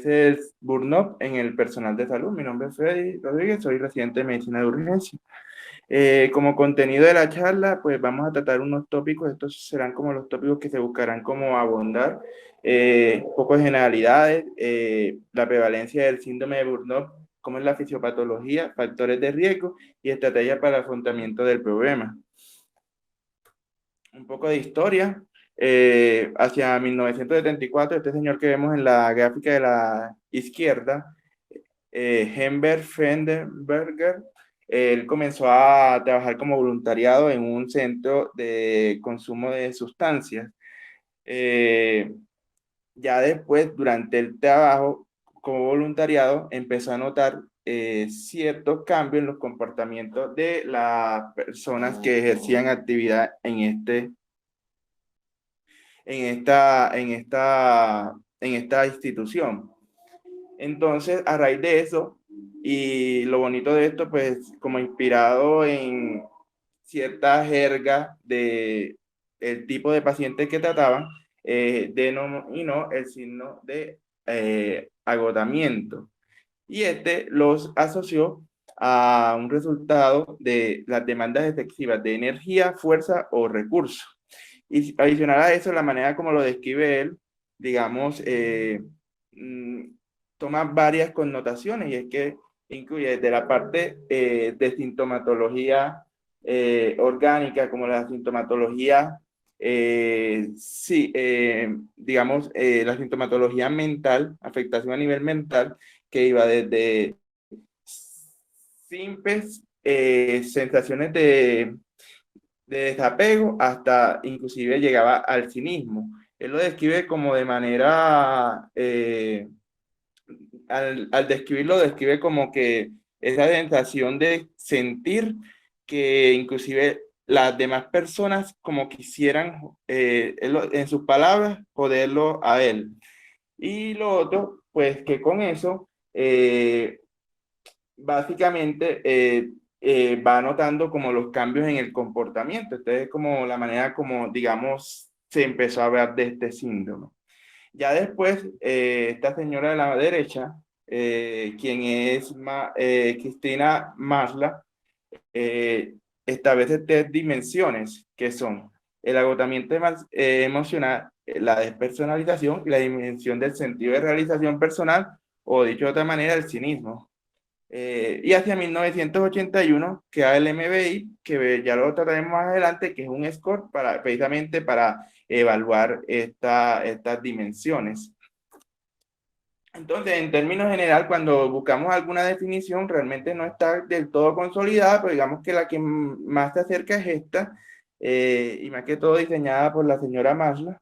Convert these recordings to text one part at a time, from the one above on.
es el burnout en el personal de salud. Mi nombre es Freddy Rodríguez, soy residente de medicina de urgencia. Como contenido de la charla, pues vamos a tratar unos tópicos, estos serán como los tópicos que se buscarán como abundar, un poco de generalidades, la prevalencia del síndrome de Burnout, cómo es la fisiopatología, factores de riesgo y estrategias para el afrontamiento del problema. Un poco de historia. Hacia 1974, este señor que vemos en la gráfica de la izquierda, Herbert Frendenberger, él comenzó a trabajar como voluntariado en un centro de consumo de sustancias. Ya después, durante el trabajo como voluntariado, empezó a notar ciertos cambios en los comportamientos de las personas que ejercían actividad en esta institución. Entonces, a raíz de eso, y lo bonito de esto, pues como inspirado en cierta jerga de el tipo de pacientes que trataban, denominó el signo de agotamiento. Y este los asoció a un resultado de las demandas excesivas de energía, fuerza o recursos. Y adicional a eso, la manera como lo describe él, digamos, mm, toma varias connotaciones y es que incluye desde la parte de sintomatología orgánica, como la sintomatología, sí, digamos, la sintomatología mental, afectación a nivel mental, que iba desde simples sensaciones de desapego hasta inclusive llegaba al cinismo. Él lo describe como de manera, al describirlo, describe como que esa sensación de sentir que inclusive las demás personas como quisieran, en sus palabras, poderlo a él. Y lo otro, pues que con eso, básicamente va notando como los cambios en el comportamiento. Esta es como la manera como, digamos, se empezó a ver de este síndrome. Ya después, esta señora de la derecha, quien es Cristina Masla, eh, establece tres dimensiones que son el agotamiento emocional, la despersonalización y la dimensión del sentido de realización personal, o dicho de otra manera, el cinismo. Y hacia 1981 queda el MBI, que ya lo trataremos más adelante, que es un score precisamente para evaluar estas dimensiones. Entonces, en términos general, cuando buscamos alguna definición, realmente no está del todo consolidada, pero digamos que la que más se acerca es esta, y más que todo diseñada por la señora Maslow,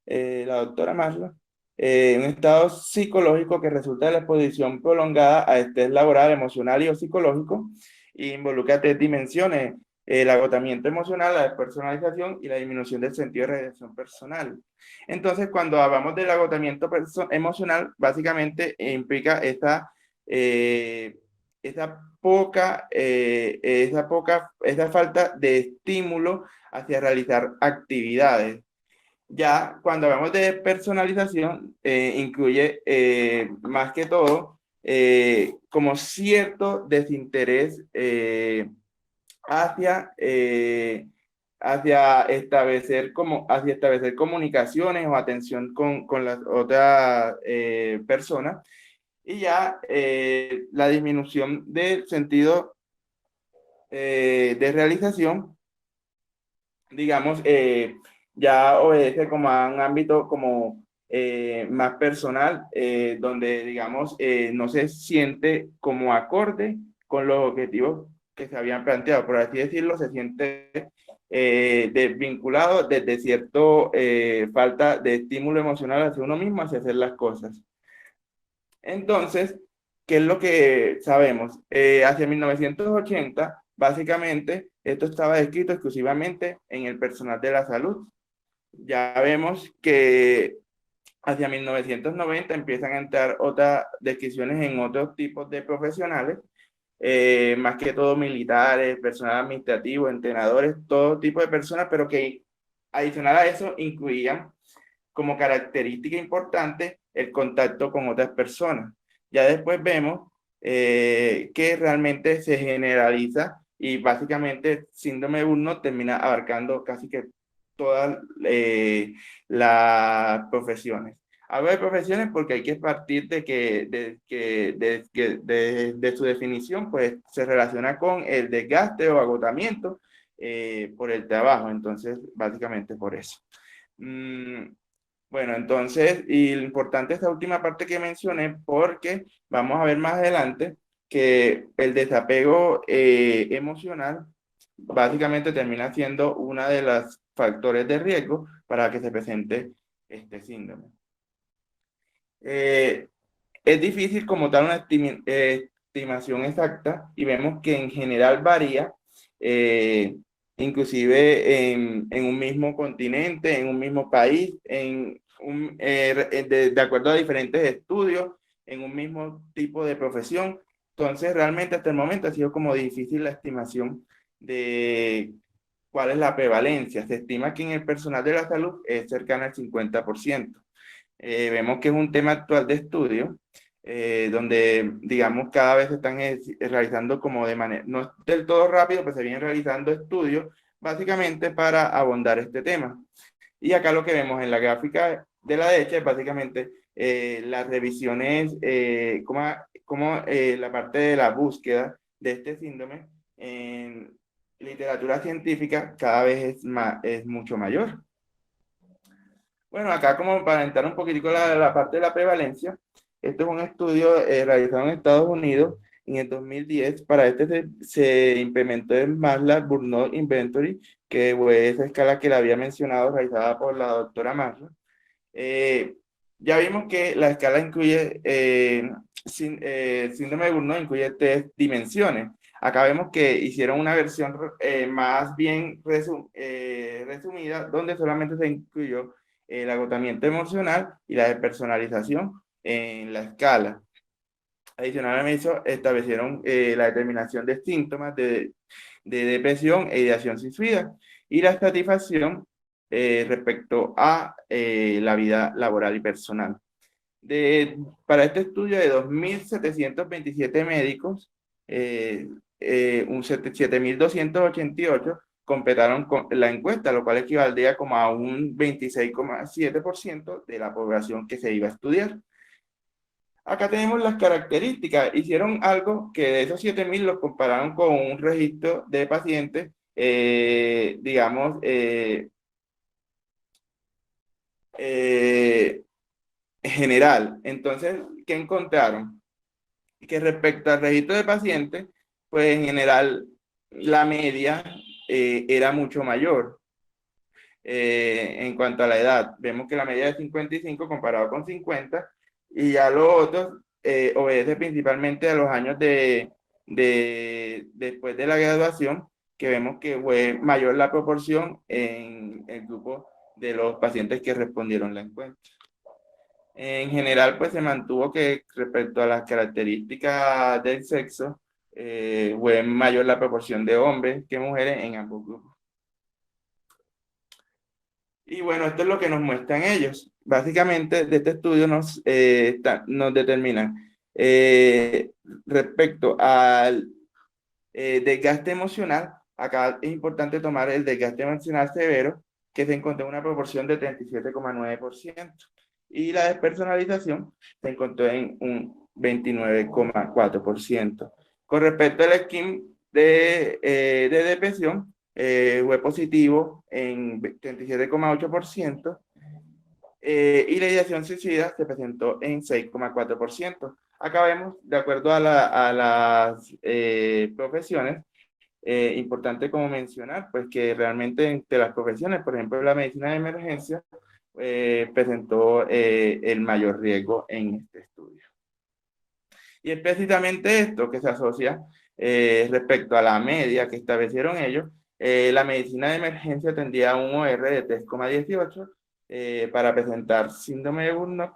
la doctora Maslow, un estado psicológico que resulta de la exposición prolongada a estrés laboral, emocional y o psicológico, e involucra tres dimensiones: el agotamiento emocional, la despersonalización y la disminución del sentido de realización personal. Entonces, cuando hablamos del agotamiento emocional, básicamente implica eh, esa falta de estímulo hacia realizar actividades. Ya cuando hablamos de personalización, incluye más que todo como cierto desinterés hacia, hacia establecer comunicaciones o atención con las otras personas, y ya la disminución del sentido de realización, digamos, ya obedece como a un ámbito como más personal, donde, digamos, no se siente como acorde con los objetivos que se habían planteado, por así decirlo, se siente desvinculado desde cierto falta de estímulo emocional hacia uno mismo, hacia hacer las cosas. Entonces, ¿qué es lo que sabemos? Hacia 1980, básicamente, esto estaba descrito exclusivamente en el personal de la salud. Ya vemos que hacia 1990 empiezan a entrar otras descripciones en otros tipos de profesionales, más que todo militares, personal administrativo, entrenadores, todo tipo de personas, pero que adicional a eso incluían como característica importante el contacto con otras personas. Ya después vemos que realmente se generaliza y básicamente síndrome de Burnout termina abarcando casi que todas las profesiones. Hablo de profesiones porque hay que partir de su definición, pues se relaciona con el desgaste o agotamiento por el trabajo, entonces básicamente por eso. Bueno, entonces, y lo importante es esta última parte que mencioné, porque vamos a ver más adelante que el desapego emocional básicamente termina siendo uno de los factores de riesgo para que se presente este síndrome. Es difícil como tal una estimación exacta y vemos que en general varía, inclusive en un mismo continente, en un mismo país, de acuerdo a diferentes estudios, en un mismo tipo de profesión. Entonces, realmente hasta el momento ha sido como difícil la estimación de cuál es la prevalencia. Se estima que en el personal de la salud es cercana al 50%. Vemos que es un tema actual de estudio, donde, digamos, cada vez se están realizando como de manera, no es del todo rápido, pero se vienen realizando estudios básicamente para abordar este tema. Y acá lo que vemos en la gráfica de la derecha es básicamente las revisiones, la parte de la búsqueda de este síndrome en literatura científica cada vez es mucho mayor. Bueno, acá como para entrar un poquitico la parte de la prevalencia, este es un estudio realizado en Estados Unidos en el 2010. Para este se implementó el Maslow Burnout Inventory, que fue esa escala que le había mencionado, realizada por la doctora Maslow. Ya vimos que la escala incluye, síndrome de Burnout incluye 3 dimensiones. Acá vemos que hicieron una versión más bien resumida, donde solamente se incluyó el agotamiento emocional y la despersonalización en la escala. Adicionalmente, eso establecieron la determinación de síntomas de depresión e ideación suicida y la satisfacción respecto a la vida laboral y personal. Para este estudio de 2.727 médicos, 7.288 completaron la encuesta, lo cual equivaldría como a un 26,7% de la población que se iba a estudiar. Acá tenemos las características. Hicieron algo que de esos 7.000 los compararon con un registro de pacientes, digamos, general. Entonces, ¿qué encontraron? Que respecto al registro de pacientes, pues en general la media era mucho mayor en cuanto a la edad. Vemos que la media es 55 comparado con 50 y ya los otros obedece principalmente a los años después de la graduación, que vemos que fue mayor la proporción en el grupo de los pacientes que respondieron la encuesta. En general, pues se mantuvo que respecto a las características del sexo, fue mayor la proporción de hombres que mujeres en ambos grupos. Y bueno, esto es lo que nos muestran ellos. Básicamente, de este estudio nos determinan respecto al desgaste emocional. Acá es importante tomar el desgaste emocional severo, que se encontró en una proporción de 37,9%. Y la despersonalización se encontró en un 29,4%. Con respecto al scheme de depresión, fue positivo en 37,8%, y la ideación suicida se presentó en 6,4%. Acá vemos, de acuerdo a las profesiones, importante como mencionar, pues que realmente entre las profesiones, por ejemplo, la medicina de emergencia, presentó el mayor riesgo en este estudio. Y es precisamente esto que se asocia respecto a la media que establecieron ellos. La medicina de emergencia tendría un OR de 3,18 para presentar síndrome de Burnout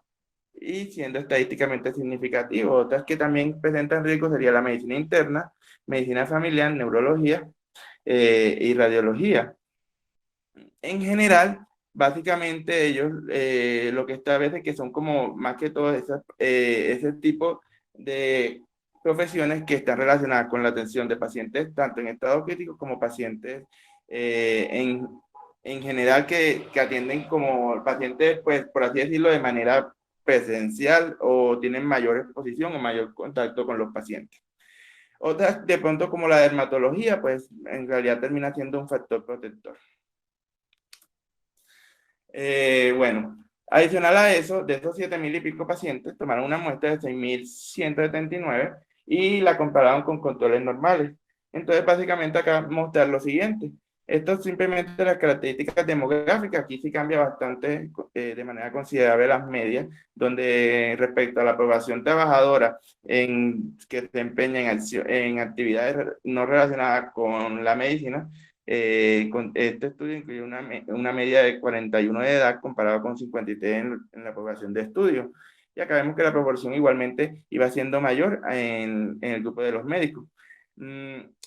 y siendo estadísticamente significativo. Otras que también presentan riesgo sería la medicina interna, medicina familiar, neurología y radiología. En general, básicamente ellos lo que establecen que son como más que todo ese tipo de profesiones que están relacionadas con la atención de pacientes, tanto en estado crítico como pacientes eh, en, en general que atienden como pacientes, pues por así decirlo, de manera presencial o tienen mayor exposición o mayor contacto con los pacientes. Otras, de pronto, como la dermatología, pues en realidad termina siendo un factor protector. Bueno, adicional a eso, de esos 7.000 y pico pacientes, tomaron una muestra de 6.179 y la compararon con controles normales. Entonces, básicamente acá mostrar lo siguiente. Esto es simplemente las características demográficas. Aquí sí cambia bastante de manera considerable las medias, donde respecto a la población trabajadora que se empeña en actividades no relacionadas con la medicina, con este estudio incluye una media de 41 de edad comparado con 53 en la población de estudio. Y acá vemos que la proporción igualmente iba siendo mayor en el grupo de los médicos.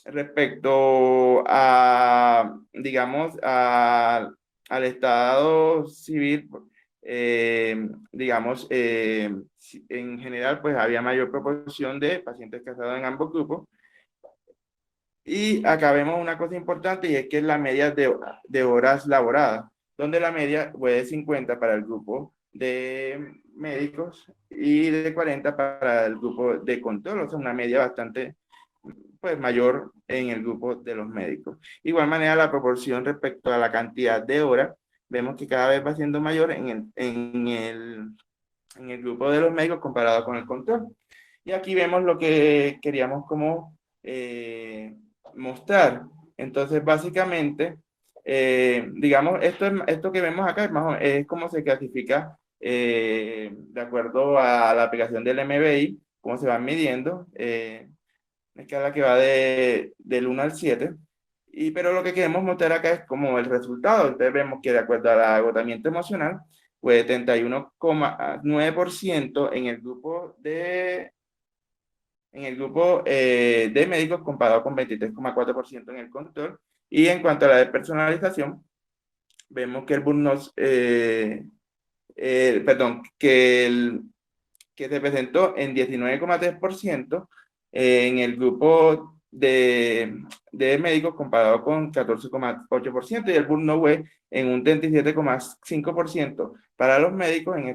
Respecto a, digamos, al estado civil, digamos, en general, pues había mayor proporción de pacientes casados en ambos grupos. Y acá vemos una cosa importante y es que es la media de horas laboradas, donde la media fue de 50 para el grupo de médicos y de 40 para el grupo de control, o sea, una media bastante pues, mayor en el grupo de los médicos. Igual manera, la proporción respecto a la cantidad de horas, vemos que cada vez va siendo mayor en el grupo de los médicos comparado con el control. Y aquí vemos lo que queríamos como mostrar. Entonces, básicamente, digamos, esto que vemos acá es como se clasifica de acuerdo a la aplicación del MBI, cómo se van midiendo. Una escala que va del 1 al 7. Pero lo que queremos mostrar acá es como el resultado. Entonces vemos que de acuerdo al agotamiento emocional, fue 31,9% en el grupo de médicos comparado con 23,4% en el control. Y en cuanto a la despersonalización, vemos que el burnout, perdón, que se presentó en 19,3% en el grupo de médicos comparado con 14,8% y el burnout fue en un 37,5% para los médicos en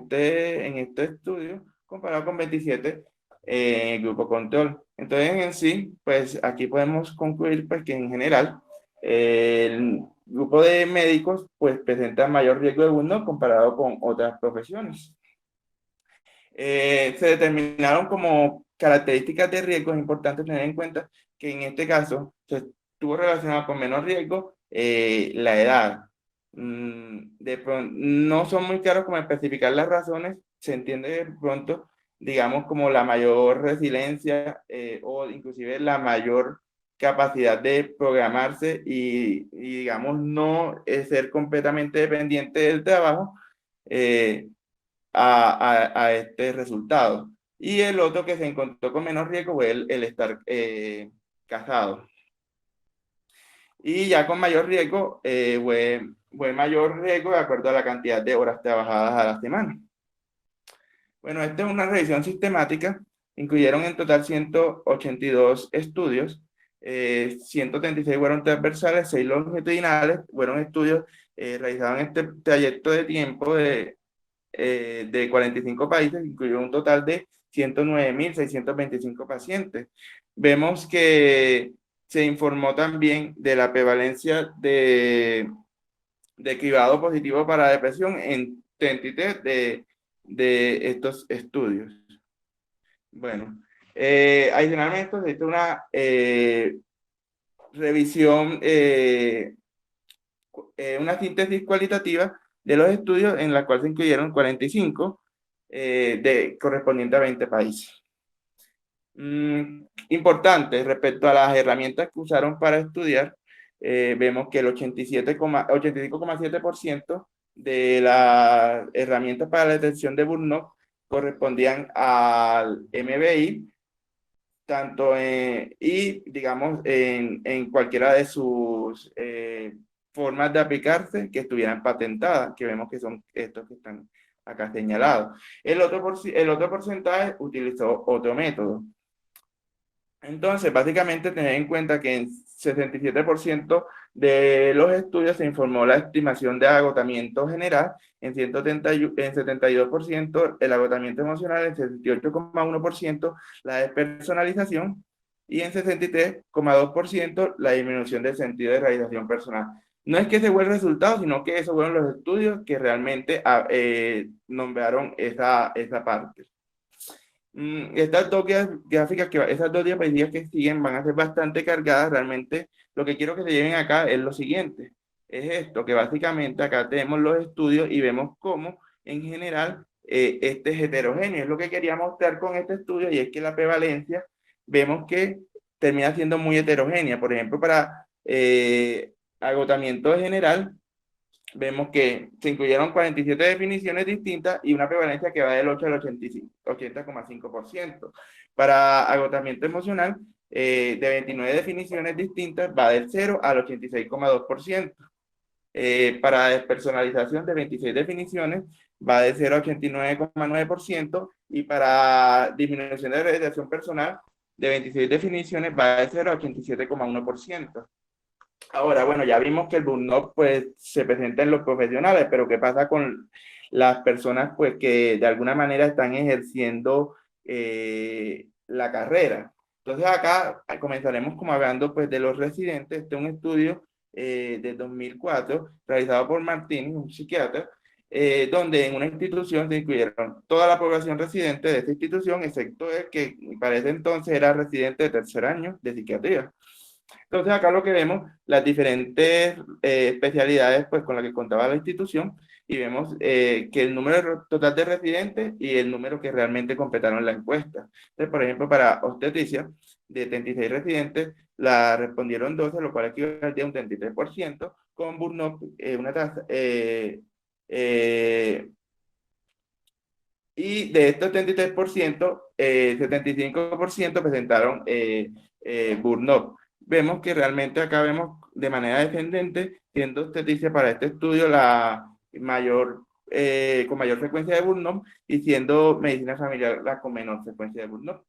este estudio comparado con 27% en el grupo control. Entonces, en sí, pues aquí podemos concluir pues, que en general el grupo de médicos pues presenta mayor riesgo de burnout comparado con otras profesiones. Se determinaron como características de riesgo. Es importante tener en cuenta que en este caso se estuvo relacionado con menor riesgo la edad. No son muy claros como especificar las razones, se entiende de pronto, digamos, como la mayor resiliencia o inclusive la mayor capacidad de programarse digamos, no ser completamente dependiente del trabajo. A este resultado. Y el otro que se encontró con menos riesgo fue el estar casado. Y ya con mayor riesgo, fue mayor riesgo de acuerdo a la cantidad de horas trabajadas a la semana. Bueno, esta es una revisión sistemática. Incluyeron en total 182 estudios. 136 fueron transversales, 6 longitudinales. Fueron estudios realizados en este trayecto de tiempo de 45 países, incluyó un total de 109.625 pacientes. Vemos que se informó también de la prevalencia de cribado positivo para depresión en 33 de estos estudios. Bueno, adicionalmente se hizo una revisión, una síntesis cualitativa de los estudios en la cual se incluyeron 45 correspondiente a 20 países. Importante, respecto a las herramientas que usaron para estudiar, vemos que el 85,7% de las herramientas para la detección de burnout correspondían al MBI, tanto y digamos en cualquiera de sus formas de aplicarse que estuvieran patentadas, que vemos que son estos que están acá señalados. El otro porcentaje utilizó otro método. Entonces, básicamente, tener en cuenta que en 67% de los estudios se informó la estimación de agotamiento general, en 72% el agotamiento emocional, en 68,1% la despersonalización y en 63,2% la disminución del sentido de realización personal. No es que ese fue el resultado, sino que esos fueron los estudios que realmente nombraron esa parte. Estas dos gráficas, esas dos diapositivas que siguen van a ser bastante cargadas. Realmente lo que quiero que se lleven acá es lo siguiente. Es esto, que básicamente acá tenemos los estudios y vemos cómo en general este es heterogéneo. Es lo que quería mostrar con este estudio y es que la prevalencia vemos que termina siendo muy heterogénea. Por ejemplo, para agotamiento general, vemos que se incluyeron 47 definiciones distintas y una prevalencia que va del 8 al 80,5%. Para agotamiento emocional, de 29 definiciones distintas, va del 0 al 86,2%. Para despersonalización, de 26 definiciones, va de 0 a 89,9%. Y para disminución de realización personal, de 26 definiciones, va de 0 a 87,1%. Ahora, bueno, ya vimos que el burnout pues se presenta en los profesionales, pero ¿qué pasa con las personas pues que de alguna manera están ejerciendo la carrera? Entonces acá comenzaremos como hablando pues de los residentes. Este es un estudio de 2004 realizado por Martín, un psiquiatra, donde en una institución se incluyeron toda la población residente de esta institución, excepto el que para ese entonces era residente de tercer año de psiquiatría. Entonces acá lo que vemos, las diferentes especialidades pues con las que contaba la institución y vemos que el número total de residentes y el número que realmente completaron la encuesta. Entonces, por ejemplo, para obstetricia, de 36 residentes, la respondieron 12, lo cual equivale a un 33%, con burnout una tasa... y de estos 33%, 75% presentaron burnout. Vemos que realmente acá vemos de manera descendente, siendo obstetricia para este estudio la mayor, con mayor frecuencia de burnout y siendo medicina familiar la con menor frecuencia de burnout.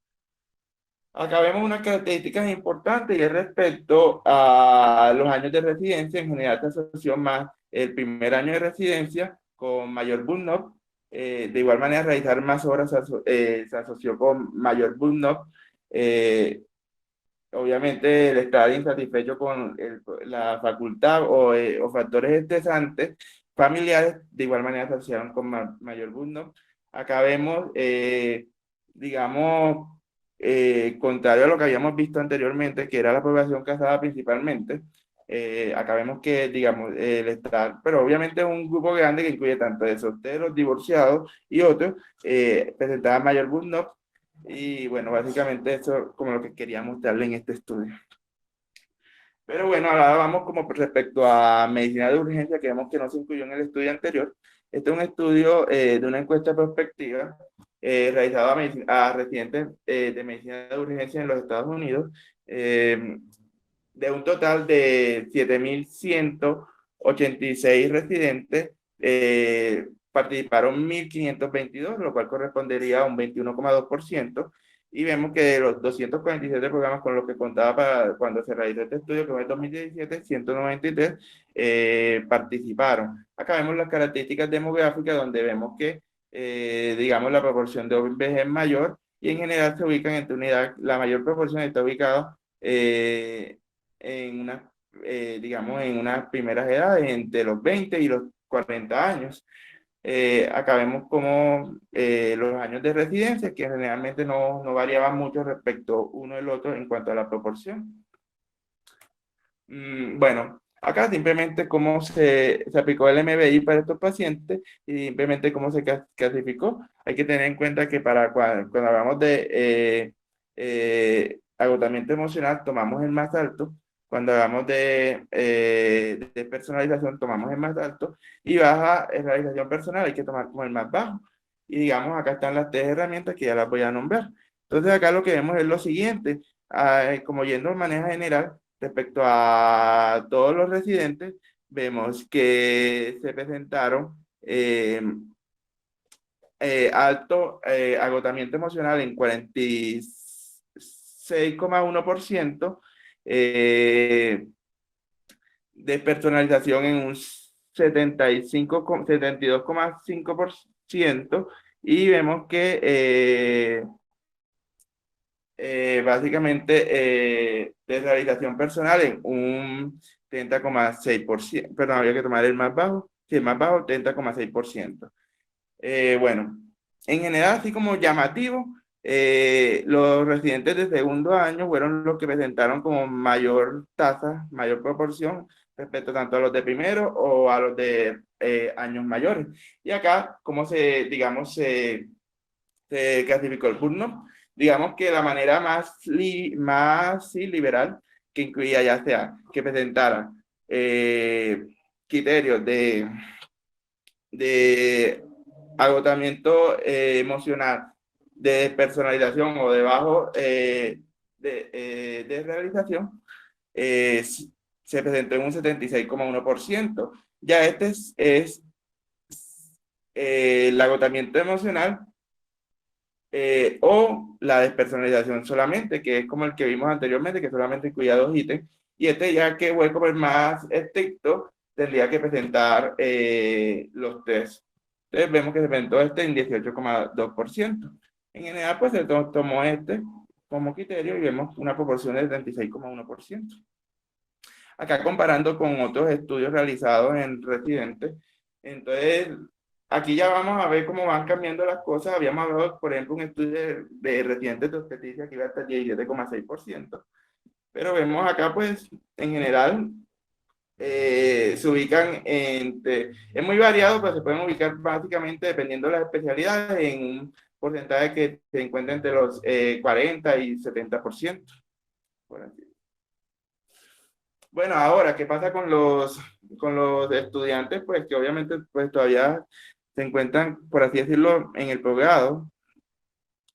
Acá vemos unas características importantes y es respecto a los años de residencia. En general se asoció más el primer año de residencia con mayor burnout. De igual manera, realizar más horas se asoció con mayor burnout. Obviamente, el estar insatisfecho con la facultad o factores estresantes familiares, de igual manera se asociaron con mayor burnout. Acá vemos, digamos, contrario a lo que habíamos visto anteriormente, que era la población casada principalmente, acá vemos que, digamos, el estar, pero obviamente es un grupo grande que incluye tanto de solteros, divorciados y otros, presentaba mayor burnout. Y bueno, básicamente eso como lo que quería mostrarle en este estudio. Pero bueno, ahora vamos como respecto a medicina de urgencia, que vemos que no se incluyó en el estudio anterior. Este es un estudio de una encuesta prospectiva realizada a residentes de medicina de urgencia en los Estados Unidos, de un total de 7.186 residentes, participaron 1.522, lo cual correspondería a un 21,2%. Y vemos que de los 247 programas con los que contaba para cuando se realizó este estudio, que fue en 2017, 193 participaron. Acá vemos las características demográficas, donde vemos que, digamos, la proporción de hombres es mayor y en general se ubican entre unidades, la mayor proporción está ubicada en unas, digamos, en unas primeras edades, entre los 20 y los 40 años. Acá vemos como los años de residencia, que generalmente no variaban mucho respecto uno del otro en cuanto a la proporción. Bueno, acá simplemente cómo se aplicó el MBI para estos pacientes y simplemente cómo se clasificó. Hay que tener en cuenta que para cuando hablamos de agotamiento emocional, tomamos el más alto. Cuando hablamos de personalización, tomamos el más alto. Y baja realización personal, hay que tomar como el más bajo. Y digamos, acá están las tres herramientas que ya las voy a nombrar. Entonces, acá lo que vemos es lo siguiente. Como yendo de manera general, respecto a todos los residentes, vemos que se presentaron alto agotamiento emocional en 46,1%, despersonalización en un 72,5%, y vemos que básicamente desrealización personal en un 30,6%, perdón, había que tomar el más bajo, sí, el más bajo, 30,6%. Bueno, en general, así como llamativo, los residentes de segundo año fueron los que presentaron como mayor tasa, mayor proporción respecto tanto a los de primero o a los de años mayores. Y acá, como digamos, se clasificó el burnout, digamos que la manera más sí, liberal, que incluía ya sea que presentara criterios de agotamiento emocional, de despersonalización o de bajo de realización, se presentó en un 76,1%. Ya este es el agotamiento emocional o la despersonalización solamente, que es como el que vimos anteriormente, que solamente incluía 2 ítems, y este ya que fue como el más estricto, tendría que presentar los tres. Entonces vemos que se presentó este en 18,2%. En general, pues se tomó este como criterio y vemos una proporción de 36,1%. Acá comparando con otros estudios realizados en residentes, entonces aquí ya vamos a ver cómo van cambiando las cosas. Habíamos hablado, por ejemplo, un estudio de residentes de obstetricia que iba hasta el 17,6%, pero vemos acá, pues, en general, se ubican es muy variado, pero se pueden ubicar básicamente, dependiendo de las especialidades, en un porcentaje que se encuentra entre los 40 y 70%. Por así. Bueno, ahora, ¿qué pasa con los estudiantes? Pues que obviamente pues todavía se encuentran, por así decirlo, en el posgrado.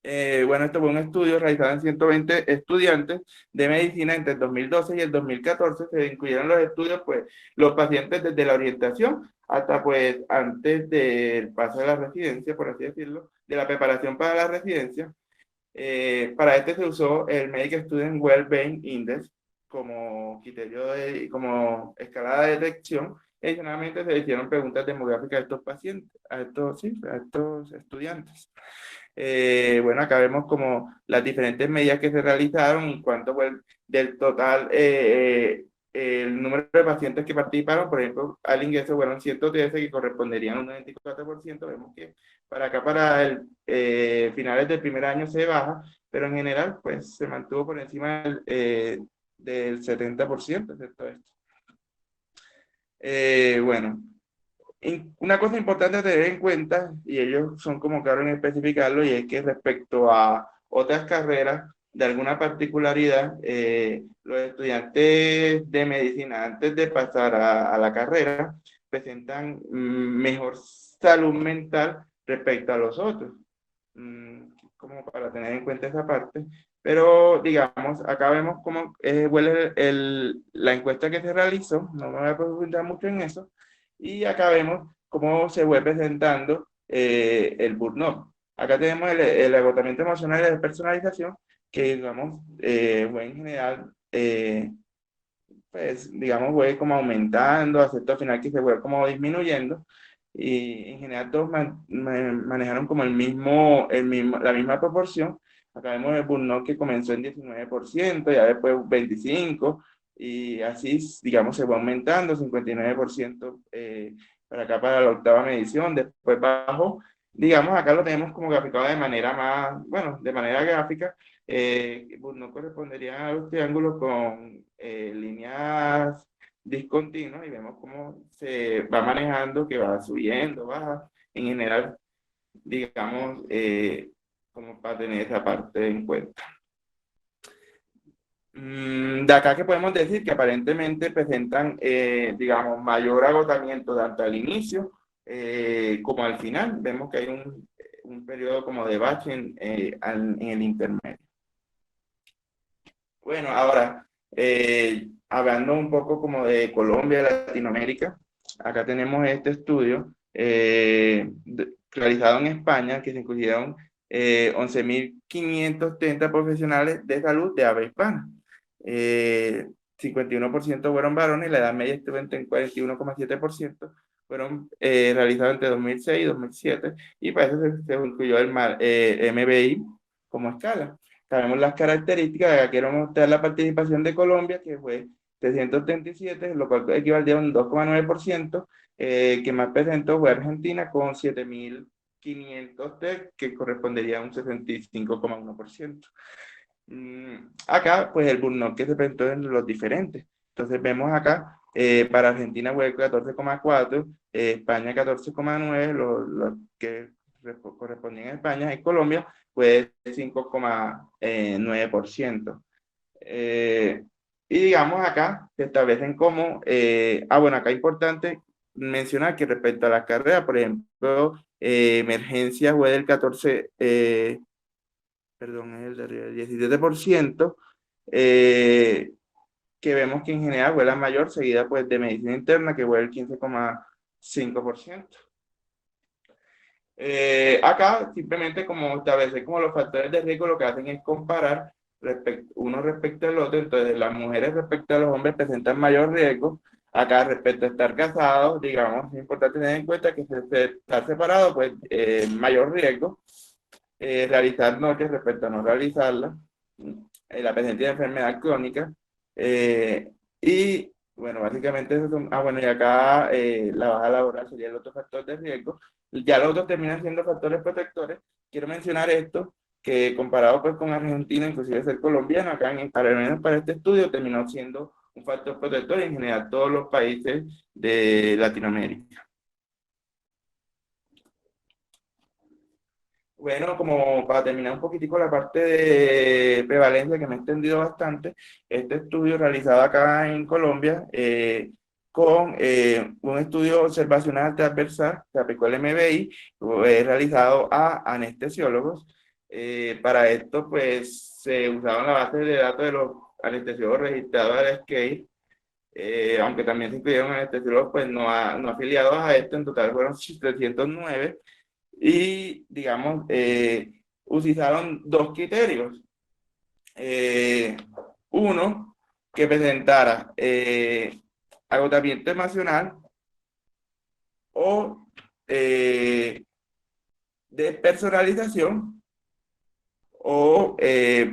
Bueno, esto fue un estudio realizado en 120 estudiantes de medicina entre el 2012 y el 2014. Se incluyeron los estudios, pues, los pacientes desde la orientación hasta, pues, antes del paso de la residencia, por así decirlo, de la preparación para la residencia. Para este se usó el Medical Student Wellbeing Index como criterio como escala de detección. Adicionalmente se hicieron preguntas demográficas a estos pacientes, sí, a estos estudiantes. Bueno, acá vemos como las diferentes medidas que se realizaron en cuanto fue del total, el número de pacientes que participaron. Por ejemplo, al ingreso fueron 113 que corresponderían a un 94%. Vemos que para acá, para el finales del primer año se baja, pero en general, pues se mantuvo por encima del 70%, excepto esto. Bueno, una cosa importante a tener en cuenta, y ellos son como claros en especificarlo, y es que respecto a otras carreras de alguna particularidad, los estudiantes de medicina antes de pasar a la carrera presentan mejor salud mental respecto a los otros, como para tener en cuenta esa parte. Pero digamos, acá vemos cómo huele la encuesta que se realizó, no me voy a profundizar mucho en eso, y acá vemos cómo se fue presentando el burnout. Acá tenemos el agotamiento emocional y la despersonalización, que digamos, fue en general, pues digamos, fue como aumentando, hasta al final que se fue como disminuyendo, y en general todos manejaron como la misma proporción. Acá vemos el burnout que comenzó en 19%, ya después 25%, y así, digamos, se va aumentando, 59% para acá para la octava medición, después bajó. Digamos, acá lo tenemos como graficado de manera más, bueno, de manera gráfica. Burnout correspondería a los triángulos con líneas discontinuas, y vemos cómo se va manejando, que va subiendo, baja, en general, digamos, como para tener esa parte en cuenta. De acá que podemos decir que aparentemente presentan, digamos, mayor agotamiento tanto al inicio como al final. Vemos que hay un periodo como de bache en el intermedio. Bueno, ahora, hablando un poco como de Colombia, Latinoamérica, acá tenemos este estudio realizado en España, que se incluyeron 11.530 profesionales de salud de habla hispana. 51% fueron varones, la edad media estuvo en 41,7%, fueron realizados entre 2006 y 2007, y para eso se incluyó el MBI como escala. Sabemos las características, acá quiero mostrar la participación de Colombia, que fue 337, lo cual equivaldría a un 2,9%, que más presentó fue Argentina con 7.500 test, que correspondería a un 65,1%. Acá, pues el burnout que se presentó en los diferentes. Entonces vemos acá, para Argentina fue 14,4, España 14,9, los que correspondían a España, y Colombia fue 5,9%. Y digamos acá se establecen como, bueno, acá es importante mencionar que respecto a las carreras, por ejemplo, emergencia fue del 14, perdón, es el de arriba, el 17%, que vemos que en general fue la mayor, seguida pues de medicina interna, que fue el 15,5%. Acá simplemente como establecer como los factores de riesgo, lo que hacen es comparar uno respecto al otro. Entonces las mujeres respecto a los hombres presentan mayor riesgo. Acá respecto a estar casados, digamos, es importante tener en cuenta que estar separado, pues mayor riesgo. Realizar noches respecto a no realizarlas, la presencia de enfermedad crónica, y bueno, básicamente eso son, bueno, y acá la baja laboral sería el otro factor de riesgo. Ya los otros terminan siendo factores protectores. Quiero mencionar esto, que comparado pues con Argentina, inclusive ser colombiano, acá al menos para este estudio terminó siendo un factor protector, y en general todos los países de Latinoamérica. Bueno, como para terminar un poquitico la parte de prevalencia, que me he extendido bastante, este estudio realizado acá en Colombia, con un estudio observacional transversal, se aplicó el MBI, realizado a anestesiólogos. Para esto, pues, se usaban la base de datos de los anestesiólogos registrados al SCALE, aunque también se incluyeron anestesiólogos pues, no afiliados a esto. En total fueron 309, y, digamos, utilizaron dos criterios. Uno, que presentara agotamiento emocional o despersonalización, o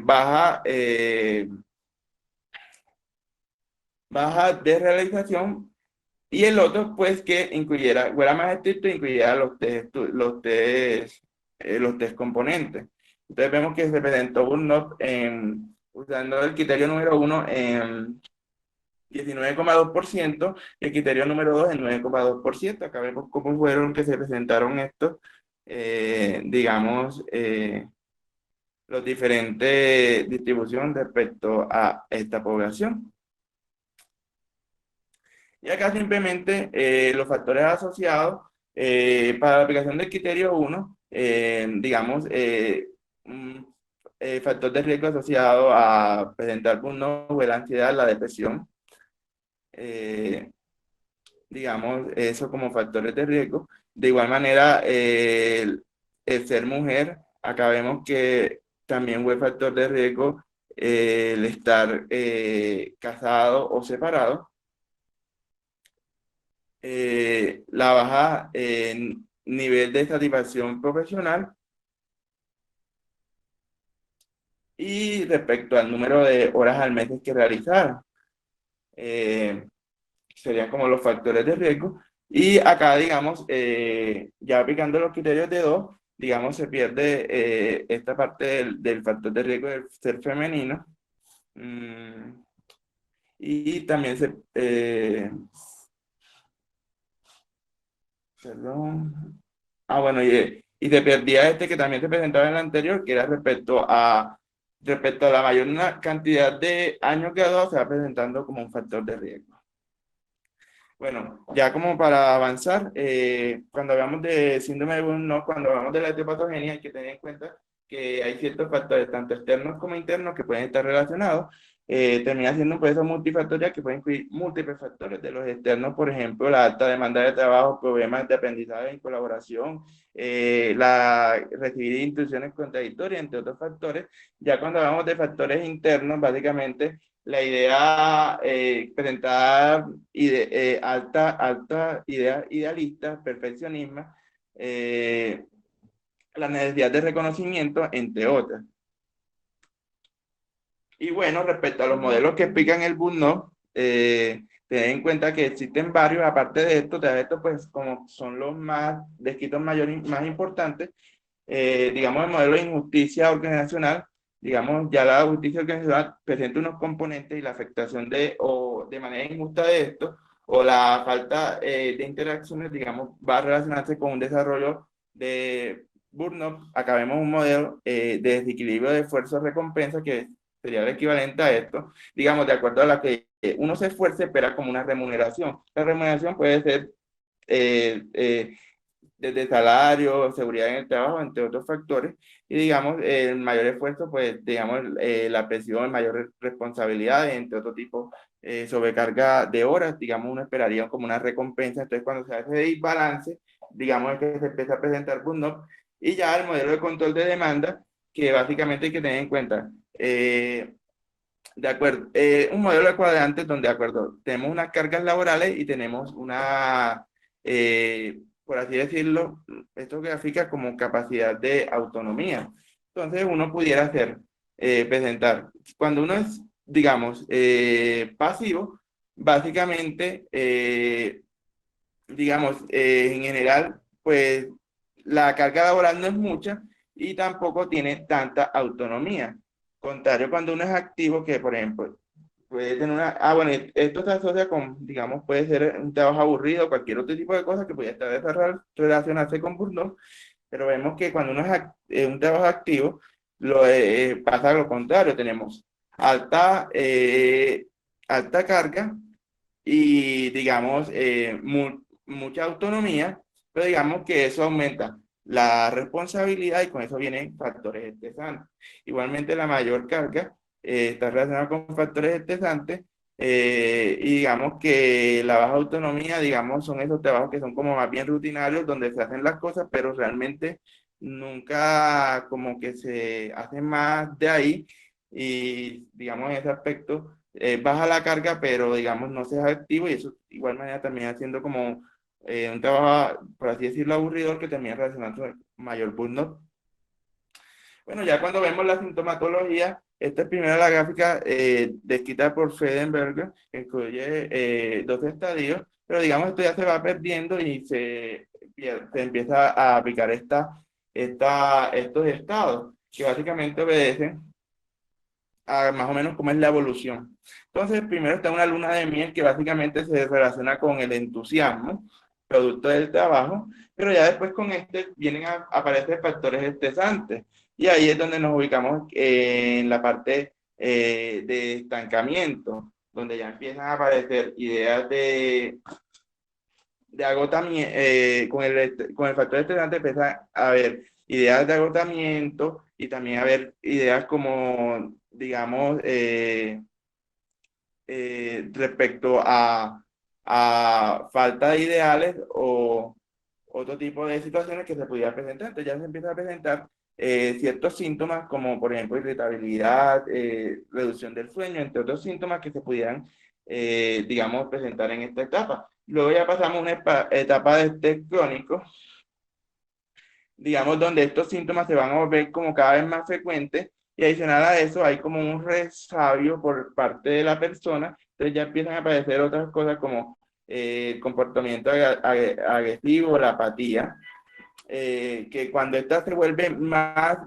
baja desrealización, y el otro, pues, que incluyera, fuera más estricto, incluyera los test componentes. Entonces vemos que se presentó un NOP usando el criterio número 1 en 19,2%, y el criterio número 2 en 9,2%. Acá vemos cómo fueron que se presentaron estos, digamos, los diferentes distribuciones respecto a esta población. Y acá simplemente los factores asociados para la aplicación del criterio 1, digamos, un factor de riesgo asociado a presentar burnout, la ansiedad, la depresión, digamos, eso como factores de riesgo. De igual manera, el ser mujer, acá vemos que también fue factor de riesgo el estar casado o separado. La baja en nivel de satisfacción profesional, y respecto al número de horas al mes que realizaron. Serían como los factores de riesgo. Y acá, digamos, ya aplicando los criterios de dos, digamos, se pierde esta parte del factor de riesgo del ser femenino. Y también perdón. Bueno, y se perdía este que también se presentaba en el anterior, que era respecto a la mayor cantidad de años graduados, se va presentando como un factor de riesgo. Bueno, ya como para avanzar, cuando hablamos de síndrome de Burnout, cuando hablamos de la etiopatogenia, hay que tener en cuenta que hay ciertos factores, tanto externos como internos, que pueden estar relacionados. termina siendo un proceso multifactorial que puede incluir múltiples factores de los externos, por ejemplo, la alta demanda de trabajo, problemas de aprendizaje y colaboración, recibir instrucciones contradictorias, entre otros factores. Ya cuando hablamos de factores internos, básicamente la idea presentar alta idea idealista, perfeccionismo, la necesidad de reconocimiento, entre otras. Y bueno, respecto a los modelos que explican el Burnout, tener en cuenta que existen varios, aparte de estos pues como son los más descritos más importantes, digamos el modelo de injusticia organizacional, digamos ya la justicia organizacional presenta unos componentes y la afectación de manera injusta de esto, o la falta de interacciones, digamos, va a relacionarse con un desarrollo de burnout. Acá vemos un modelo de desequilibrio de esfuerzo-recompensa que sería el equivalente a esto, digamos, de acuerdo a la que uno se esfuerce, espera como una remuneración. La remuneración puede ser eh, eh, desde salario, seguridad en el trabajo, entre otros factores, y digamos, el mayor esfuerzo, pues, digamos, la presión, mayor responsabilidad, entre otro tipo, sobrecarga de horas, digamos, uno esperaría como una recompensa. Entonces, cuando se hace de balance, digamos, es que se empieza a presentar burnout. Y ya el modelo de control de demanda, que básicamente hay que tener en cuenta, de acuerdo, un modelo de cuadrantes donde, de acuerdo, tenemos unas cargas laborales y tenemos por así decirlo, esto grafica como capacidad de autonomía. Entonces, uno pudiera presentar, cuando uno es, digamos, pasivo, básicamente, digamos, en general, pues la carga laboral no es mucha y tampoco tiene tanta autonomía. Contrario, cuando uno es activo, que por ejemplo, puede tener bueno, esto se asocia con, digamos, puede ser un trabajo aburrido, cualquier otro tipo de cosa que puede estar relacionarse con burnout, pero vemos que cuando uno es un trabajo activo, pasa lo contrario, tenemos alta, alta carga y, digamos, mucha autonomía, pero digamos que eso aumenta la responsabilidad y con eso vienen factores estresantes. Igualmente, la mayor carga está relacionada con factores estresantes y digamos que la baja autonomía, digamos, son esos trabajos que son como más bien rutinarios, donde se hacen las cosas, pero realmente nunca como que se hace más de ahí y, digamos, en ese aspecto baja la carga, pero digamos no se es activo y eso de igual manera también haciendo como un trabajo, por así decirlo, aburridor que termina relacionando con mayor burnout. Bueno, ya cuando vemos la sintomatología, esta es primero la gráfica descrita por Fredenberger, que incluye 12 estadios, pero digamos esto ya se va perdiendo y se empieza a aplicar estos estados, que básicamente obedecen a más o menos cómo es la evolución. Entonces, primero está una luna de miel que básicamente se relaciona con el entusiasmo, producto del trabajo, pero ya después con este vienen a aparecer factores estresantes. Y ahí es donde nos ubicamos en la parte de estancamiento, donde ya empiezan a aparecer ideas de agotamiento, con el factor estresante empieza a haber ideas de agotamiento y también a haber ideas como, digamos, respecto a falta de ideales o otro tipo de situaciones que se pudiera presentar. Entonces ya se empieza a presentar ciertos síntomas como por ejemplo irritabilidad, reducción del sueño, entre otros síntomas que se pudieran, digamos, presentar en esta etapa. Luego ya pasamos a una etapa de estrés crónico, digamos, donde estos síntomas se van a volver como cada vez más frecuentes y adicional a eso hay como un resabio por parte de la persona, entonces ya empiezan a aparecer otras cosas como el comportamiento agresivo, la apatía, que cuando esta se vuelve más,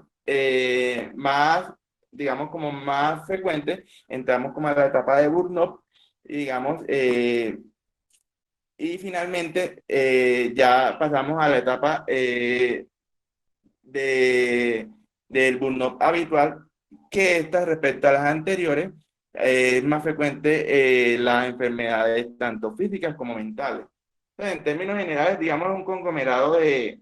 digamos, como más frecuente, entramos como a la etapa de burnout, y digamos, y finalmente ya pasamos a la etapa de, del burnout habitual, que esta respecto a las anteriores es más frecuente las enfermedades tanto físicas como mentales. Entonces, en términos generales, digamos, un conglomerado de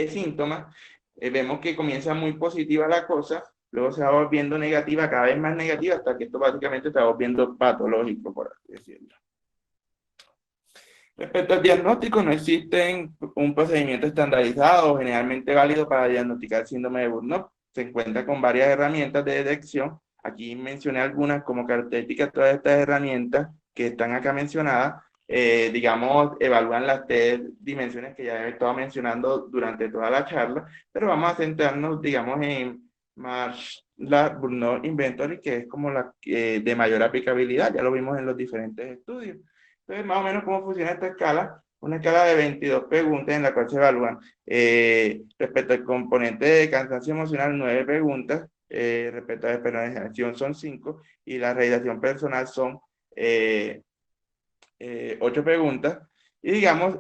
síntomas, vemos que comienza muy positiva la cosa, luego se va volviendo negativa, cada vez más negativa, hasta que esto básicamente se va volviendo patológico, por así decirlo. Respecto al diagnóstico, no existe un procedimiento estandarizado o generalmente válido para diagnosticar el síndrome de Burnout. Se encuentra con varias herramientas de detección. Aquí mencioné algunas como características, todas estas herramientas que están acá mencionadas, digamos, evalúan las tres dimensiones que ya he estado mencionando durante toda la charla, pero vamos a centrarnos, digamos, en la Burnout Inventory, que es como la de mayor aplicabilidad, ya lo vimos en los diferentes estudios. Entonces, más o menos, ¿cómo funciona esta escala? Una escala de 22 preguntas en la cual se evalúan respecto al componente de cansancio emocional, 9 preguntas, respecto a la personalización son 5 y la realización personal son 8 preguntas. Y digamos,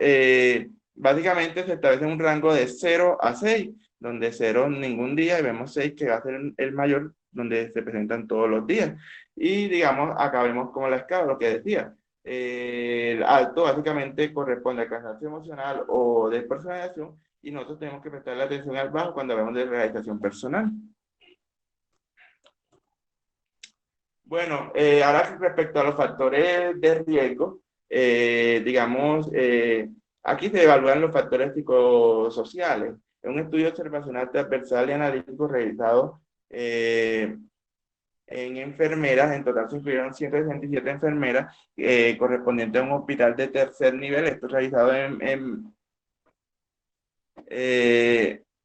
básicamente se establece un rango de 0 a 6, donde 0 ningún día y vemos 6 que va a ser el mayor, donde se presentan todos los días. Y digamos, acá vemos como la escala, lo que decía. El alto básicamente corresponde al cansancio emocional o de personalización y nosotros tenemos que prestarle atención al bajo cuando hablamos de realización personal. Bueno, ahora respecto a los factores de riesgo, digamos, aquí se evalúan los factores psicosociales. En un estudio observacional transversal y analítico realizado en enfermeras, en total se incluyeron 167 enfermeras correspondientes a un hospital de tercer nivel, esto realizado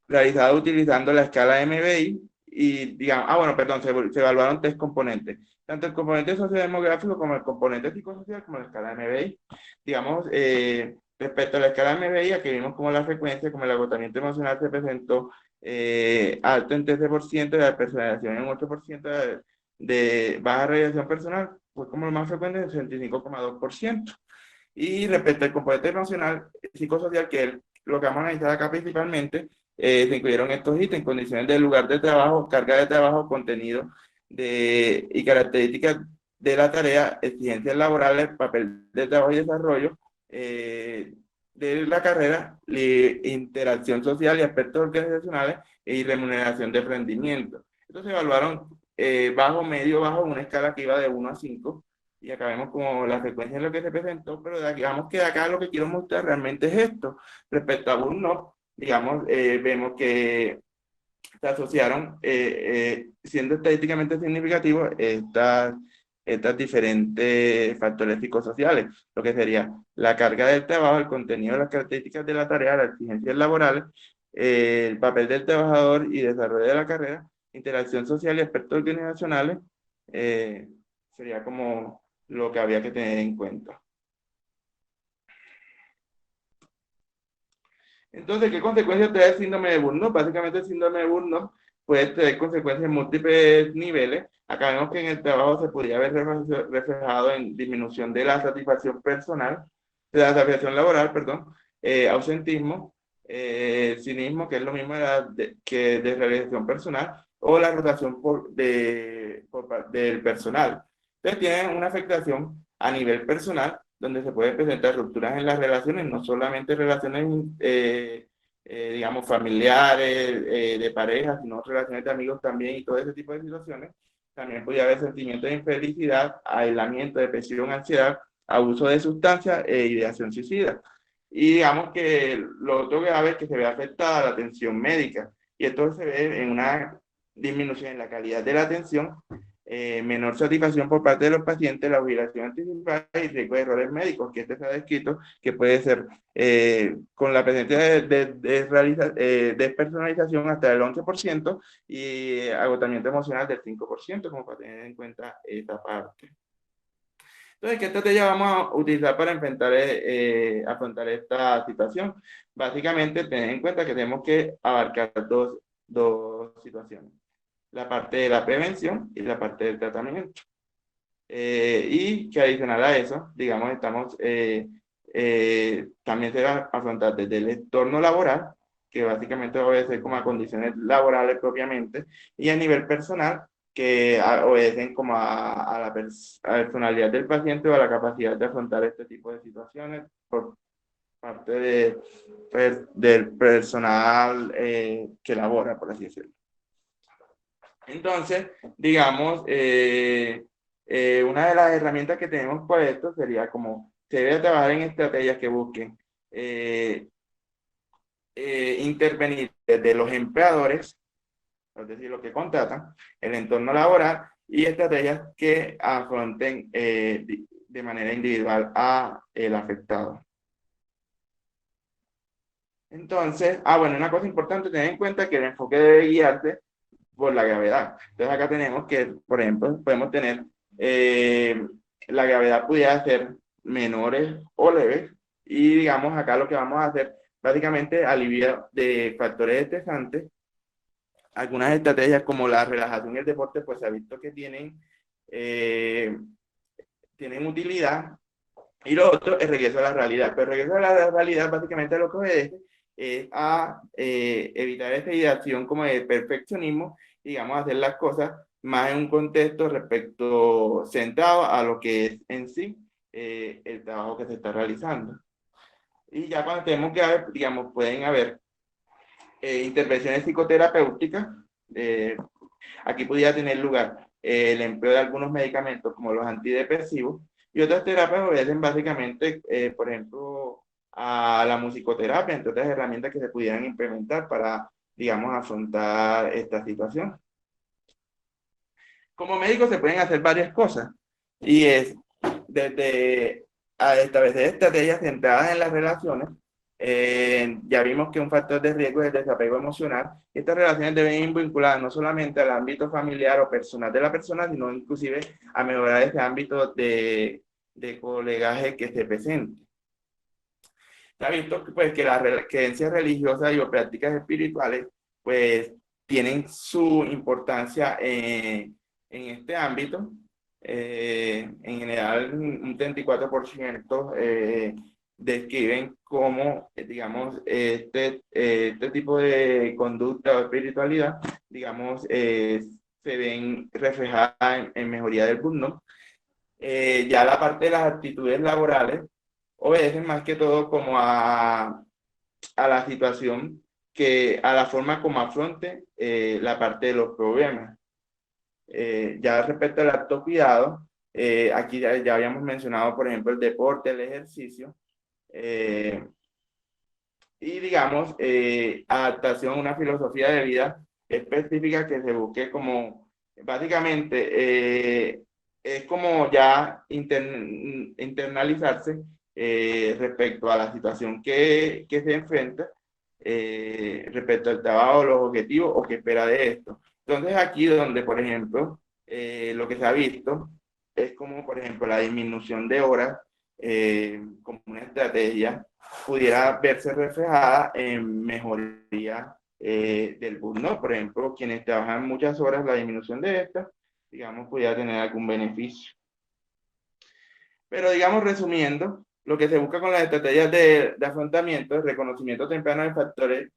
realizado utilizando la escala MBI y digamos, bueno, perdón, se evaluaron tres componentes, tanto el componente sociodemográfico como el componente psicosocial como la escala MBI. Digamos, respecto a la escala MBI, aquí vimos como la frecuencia, como el agotamiento emocional se presentó alto en 13%, de la personalización en 8%, de baja realización personal, fue como lo más frecuente en 65,2%. Y respecto al componente emocional, psicosocial, que es lo que vamos a analizar acá principalmente, se incluyeron estos ítems: condiciones del lugar de trabajo, carga de trabajo, contenido y características de la tarea, exigencias laborales, papel de trabajo y desarrollo de la carrera, interacción social y aspectos organizacionales y remuneración de rendimiento. Entonces evaluaron bajo, medio, bajo, una escala que iba de 1 a 5 y acá vemos como la frecuencia es lo que se presentó, pero digamos que de acá lo que quiero mostrar realmente es esto. Respecto a Burnout, digamos, vemos que se asociaron, siendo estadísticamente significativos, estas diferentes factores psicosociales, lo que sería la carga del trabajo, el contenido, las características de la tarea, las exigencias laborales, el papel del trabajador y desarrollo de la carrera, interacción social y aspectos organizacionales, eh, sería como lo que había que tener en cuenta. Entonces, ¿qué consecuencias trae el síndrome de Burnout? Básicamente el síndrome de Burnout puede tener consecuencias en múltiples niveles. Acá vemos que en el trabajo se podría haber reflejado en disminución de la satisfacción personal, de la satisfacción laboral, perdón, ausentismo, cinismo, que es lo mismo que de realización personal, o la rotación del personal. Entonces tienen una afectación a nivel personal donde se pueden presentar rupturas en las relaciones, no solamente relaciones, digamos, familiares, de pareja, sino relaciones de amigos también y todo ese tipo de situaciones. También podría haber sentimientos de infelicidad, aislamiento, depresión, ansiedad, abuso de sustancias e ideación suicida. Y digamos que lo otro grave es que se ve afectada la atención médica y esto se ve en una disminución en la calidad de la atención, menor satisfacción por parte de los pacientes, la jubilación anticipada y riesgo de errores médicos, que este se ha descrito que puede ser con la presencia de despersonalización hasta el 11% y agotamiento emocional del 5%, como para tener en cuenta esta parte. Entonces, ¿qué estrategia vamos a utilizar para afrontar esta situación? Básicamente, tener en cuenta que tenemos que abarcar dos situaciones: la parte de la prevención y la parte del tratamiento. Y que adicional a eso, digamos, también se va a afrontar desde el entorno laboral, que básicamente obedece como a condiciones laborales propiamente, y a nivel personal, que obedecen como a la personalidad del paciente o a la capacidad de afrontar este tipo de situaciones por parte del personal que labora, por así decirlo. Entonces, digamos, una de las herramientas que tenemos para esto sería como se debe trabajar en estrategias que busquen eh, intervenir desde los empleadores, es decir, los que contratan, el entorno laboral y estrategias que afronten de manera individual a el afectado. Entonces, bueno, una cosa importante, tener en cuenta que el enfoque debe guiarse por la gravedad. Entonces acá tenemos que, por ejemplo, podemos tener eh, la gravedad pudiera ser menores o leves y digamos acá lo que vamos a hacer básicamente aliviar de factores estresantes. Algunas estrategias como la relajación y el deporte pues se ha visto que eh, tienen utilidad y lo otro es regreso a la realidad. Pero regreso a la realidad básicamente lo que obedece es a evitar esa ideación como de perfeccionismo, digamos, hacer las cosas más en un contexto respecto centrado a lo que es en sí el trabajo que se está realizando. Y ya cuando tenemos que haber, digamos, pueden haber intervenciones psicoterapéuticas. Eh, Aquí pudiera tener lugar el empleo de algunos medicamentos como los antidepresivos y otras terapias obedecen básicamente, por ejemplo, a la musicoterapia, entre otras herramientas que se pudieran implementar para, digamos, afrontar esta situación. Como médicos se pueden hacer varias cosas y es desde a establecer estrategias centradas en las relaciones. Ya vimos que un factor de riesgo es el desapego emocional. Estas relaciones deben ir vinculadas no solamente al ámbito familiar o personal de la persona, sino inclusive a mejorar ese ámbito de colegaje que se presente. Se ha visto pues, que las creencias religiosas y o prácticas espirituales pues tienen su importancia en este ámbito. En general, un 34% describen cómo, digamos, este tipo de conducta o espiritualidad, digamos, se ven reflejadas en mejoría del burnout. Ya la parte de las actitudes laborales obedecen más que todo como a la situación a la forma como afronte la parte de los problemas. Ya respecto al autocuidado, aquí ya habíamos mencionado, por ejemplo, el deporte, el ejercicio, eh, y digamos, adaptación a una filosofía de vida específica que se busque como, básicamente, es como ya internalizarse respecto a la situación que se enfrenta, respecto al trabajo, los objetivos o qué espera de esto. Entonces aquí donde, por ejemplo, lo que se ha visto es como, por ejemplo, la disminución de horas como una estrategia pudiera verse reflejada en mejoría del burnout. Por ejemplo, quienes trabajan muchas horas, la disminución de estas, digamos, pudiera tener algún beneficio. Pero digamos, resumiendo, lo que se busca con las estrategias de afrontamiento, el reconocimiento temprano de factores,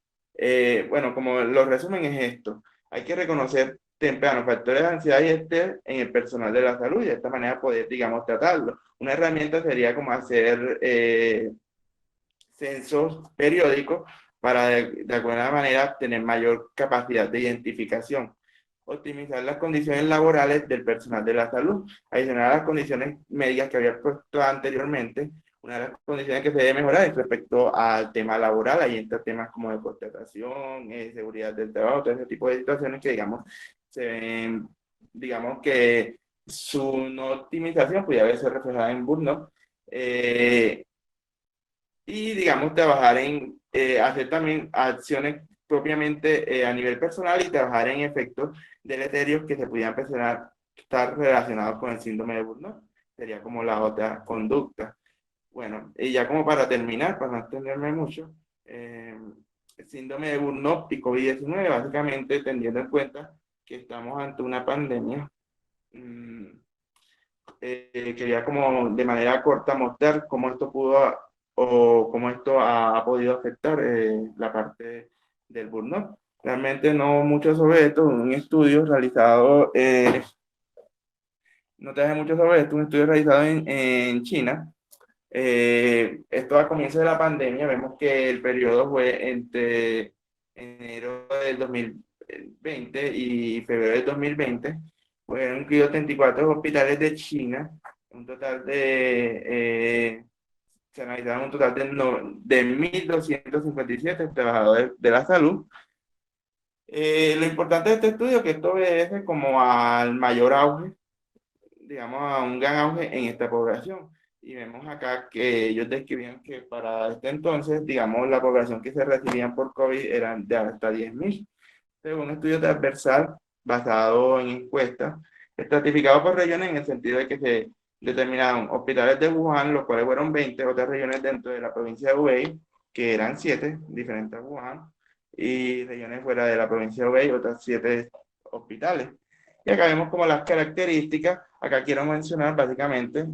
bueno, como lo resumen es esto, hay que reconocer temprano factores de ansiedad y estrés en el personal de la salud y de esta manera poder, digamos, tratarlo. Una herramienta sería como hacer censos periódicos para de alguna manera tener mayor capacidad de identificación. Optimizar las condiciones laborales del personal de la salud, adicional a las condiciones médicas que había puesto anteriormente. Una de las condiciones que se debe mejorar es respecto al tema laboral, ahí entran temas como de contratación, seguridad del trabajo, todo ese tipo de situaciones que, digamos, se ven, digamos que su no optimización pudiera verse reflejada en burnout. Y, digamos, trabajar en hacer también acciones propiamente a nivel personal y trabajar en efectos deleterios que se pudieran estar relacionados con el síndrome de Burnout. Sería como la otra conducta. Bueno, y ya como para terminar, para no extenderme mucho, el síndrome de Burnout y COVID-19, básicamente teniendo en cuenta que estamos ante una pandemia, mmm, quería como de manera corta mostrar cómo esto pudo o cómo esto ha podido afectar la parte del burnout. Realmente no mucho sobre esto, un estudio realizado, no traje mucho sobre esto, un estudio realizado en China. Esto a comienzo de la pandemia, vemos que el periodo fue entre enero del 2000, 20 y febrero del 2020, fueron incluidos 34 hospitales de China, un total se analizaron un total de 1.257 trabajadores de la salud. Lo importante de este estudio es que esto obedece como al mayor auge, digamos, a un gran auge en esta población. Y vemos acá que ellos describían que para este entonces, digamos, la población que se recibían por COVID eran de hasta 10.000. Según un estudio transversal basado en encuestas, estratificado por regiones en el sentido de que se determinaron hospitales de Wuhan, los cuales fueron 20, otras regiones dentro de la provincia de Hubei, que eran 7, diferentes a Wuhan, y regiones fuera de la provincia de Hubei, otras 7 hospitales. Y acá vemos como las características, acá quiero mencionar básicamente,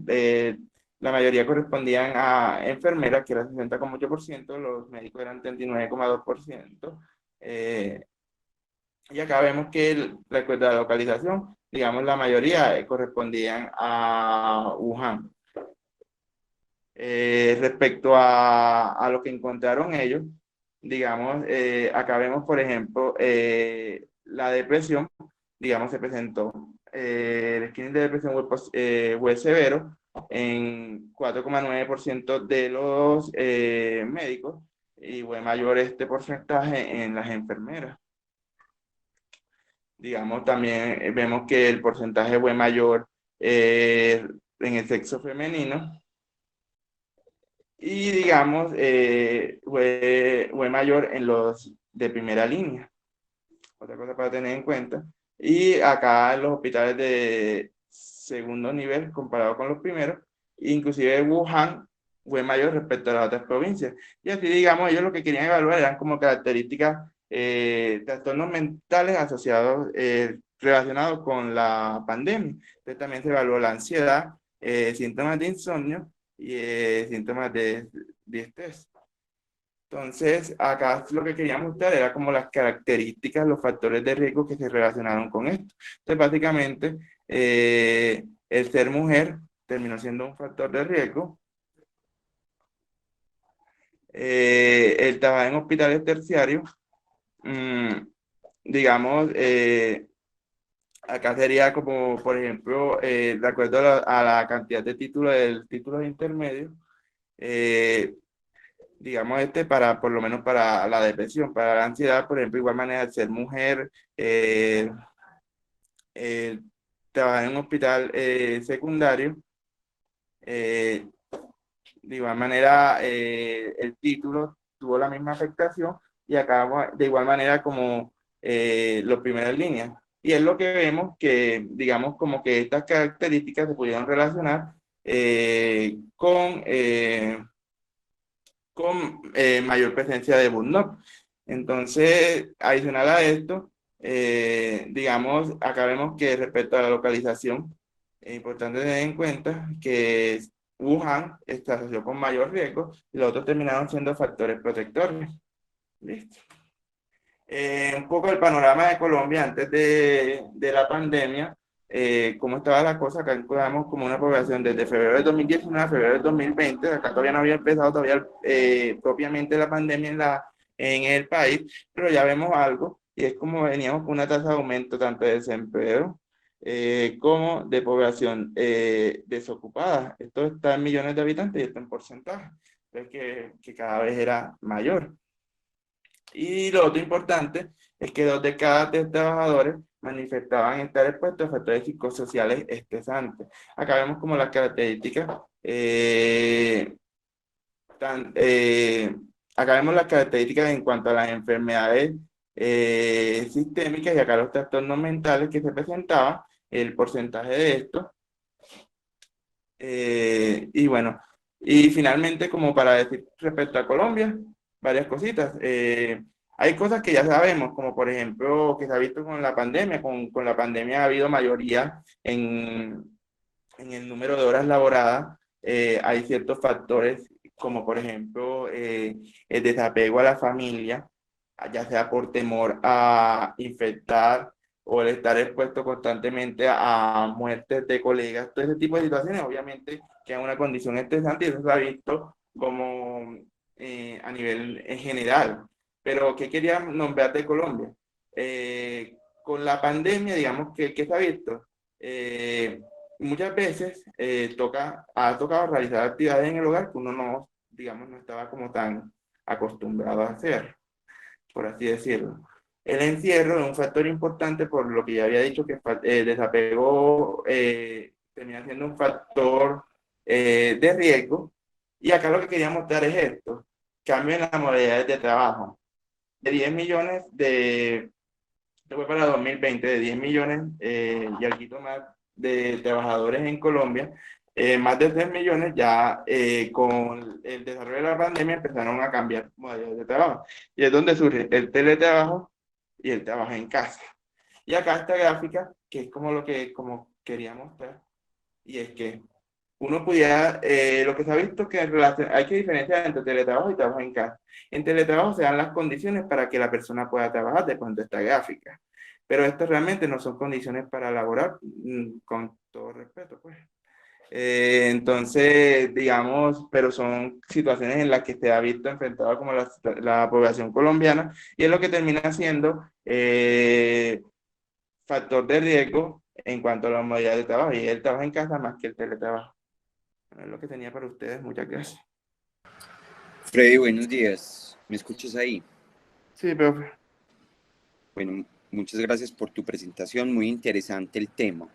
la mayoría correspondían a enfermeras, que era 60,8%, los médicos eran 39,2%, y acá vemos que recuerda la localización, digamos, la mayoría correspondían a Wuhan. Respecto a lo que encontraron ellos, digamos, acá vemos, por ejemplo, la depresión, digamos, se presentó el screening de depresión web severo en 4,9% de los médicos y fue mayor este porcentaje en las enfermeras. Digamos, también vemos que el porcentaje fue mayor en el sexo femenino y, digamos, fue mayor en los de primera línea. Otra cosa para tener en cuenta. Y acá en los hospitales de segundo nivel, comparado con los primeros, inclusive Wuhan fue mayor respecto a las otras provincias. Y así, digamos, ellos lo que querían evaluar eran como características, trastornos mentales asociados, relacionados con la pandemia. Entonces también se evaluó la ansiedad, síntomas de insomnio y síntomas de estrés. Entonces, acá lo que quería mostrar era como las características, los factores de riesgo que se relacionaron con esto. Entonces, básicamente, el ser mujer terminó siendo un factor de riesgo. El trabajar en hospitales terciarios, mmm, digamos, acá sería como, por ejemplo, de acuerdo a la cantidad de títulos del título de intermedio, digamos, para, por lo menos para la depresión, para la ansiedad, por ejemplo, igual manera, ser mujer, eh, trabajar en un hospital secundario, eh, de igual manera, el título tuvo la misma afectación y acá de igual manera como los primeros líneas. Y es lo que vemos que, digamos, como que estas características se pudieron relacionar con mayor presencia de Budnop. Entonces, adicional a esto, digamos, acá vemos que respecto a la localización, es importante tener en cuenta que Wuhan está asociado con mayor riesgo y los otros terminaron siendo factores protectores. ¿Listo? Un poco el panorama de Colombia antes de la pandemia, cómo estaba la cosa. Acá encontramos como una población desde febrero de 2019 a febrero de 2020. Acá todavía no había empezado todavía propiamente la pandemia en el país, pero ya vemos algo y es como veníamos con una tasa de aumento tanto de desempleo como de población desocupada. Esto está en millones de habitantes y esto en porcentaje. Entonces que cada vez era mayor. Y lo otro importante es que 2 de cada 3 trabajadores manifestaban estar expuestos a factores psicosociales estresantes. Acá vemos como las características, tan, eh, acá vemos las características en cuanto a las enfermedades sistémicas y acá los trastornos mentales que se presentaban, el porcentaje de esto. Y bueno, y finalmente, como para decir respecto a Colombia, varias cositas. Hay cosas que ya sabemos, como por ejemplo, que se ha visto con la pandemia. Con la pandemia ha habido mayoría en el número de horas laboradas. Hay ciertos factores, como por ejemplo, el desapego a la familia, ya sea por temor a infectar o el estar expuesto constantemente a muertes de colegas, todo ese tipo de situaciones, obviamente, que es una condición estresante y eso se ha visto como a nivel en general. Pero, ¿qué quería nombrar de Colombia? con la pandemia, digamos que se ha visto, muchas veces ha tocado realizar actividades en el hogar que uno no, digamos, no estaba como tan acostumbrado a hacer, por así decirlo. El encierro es un factor importante por lo que ya había dicho que desapego termina siendo un factor de riesgo. Y acá lo que quería mostrar es esto, cambio en las modalidades de trabajo. De 10 millones esto fue para 2020, de 10 millones y algo más de trabajadores en Colombia, más de 3 millones ya con el desarrollo de la pandemia empezaron a cambiar modalidades de trabajo. Y es donde surge el teletrabajo y el trabajo en casa. Y acá esta gráfica, que es como lo que como quería mostrar, y es que uno pudiera, lo que se ha visto que en relación, hay que diferenciar entre teletrabajo y trabajo en casa. En teletrabajo se dan las condiciones para que la persona pueda trabajar de cuando está gráfica, pero estas realmente no son condiciones para laborar, con todo respeto, pues. Entonces, digamos, pero son situaciones en las que se ha visto enfrentado como la población colombiana y es lo que termina siendo factor de riesgo en cuanto a la modalidad de trabajo y el trabajo en casa más que el teletrabajo. Es lo que tenía para ustedes. Muchas gracias. Freddy, buenos días. ¿Me escuchas ahí? Sí, profe. Bueno, muchas gracias por tu presentación. Muy interesante el tema.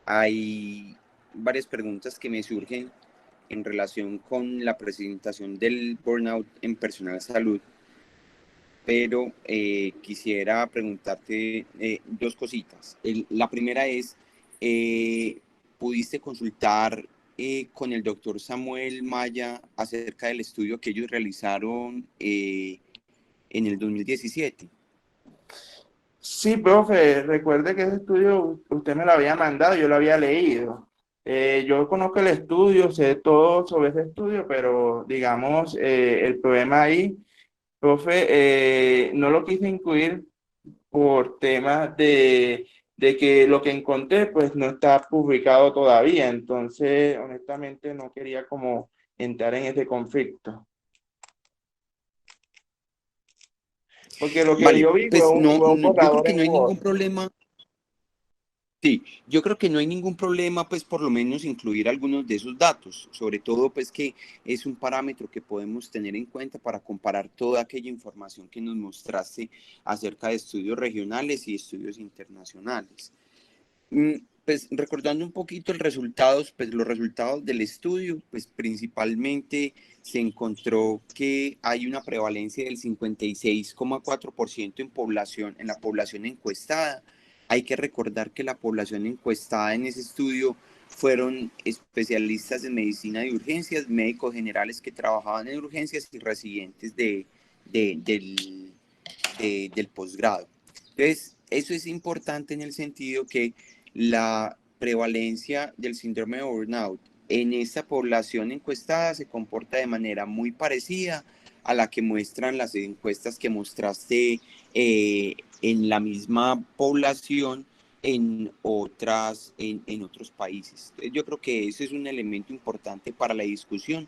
Hay varias preguntas que me surgen en relación con la presentación del burnout en personal salud, pero quisiera preguntarte dos cositas. La primera es, ¿pudiste consultar con el doctor Samuel Maya acerca del estudio que ellos realizaron en el 2017? Sí, profe, recuerde que ese estudio usted me lo había mandado, yo lo había leído. Yo conozco el estudio, sé todo sobre ese estudio, pero digamos, el problema ahí, profe, no lo quise incluir por temas de que lo que encontré pues no está publicado todavía, entonces honestamente no quería como entrar en ese conflicto, porque lo que Vale, yo vi pues no, fue un yo creo borrador que en no hay ningún Word. problema. Sí, yo creo que no hay ningún problema, pues por lo menos incluir algunos de esos datos, sobre todo pues que es un parámetro que podemos tener en cuenta para comparar toda aquella información que nos mostraste acerca de estudios regionales y estudios internacionales. Pues recordando un poquito el resultados, pues los resultados del estudio, pues principalmente se encontró que hay una prevalencia del 56,4% en población, en la población encuestada. Hay que recordar que la población encuestada en ese estudio fueron especialistas en medicina de urgencias, médicos generales que trabajaban en urgencias y residentes del posgrado. Entonces, eso es importante en el sentido que la prevalencia del síndrome de burnout en esta población encuestada se comporta de manera muy parecida a la que muestran las encuestas que mostraste en la misma población en otros países. Entonces, yo creo que ese es un elemento importante para la discusión,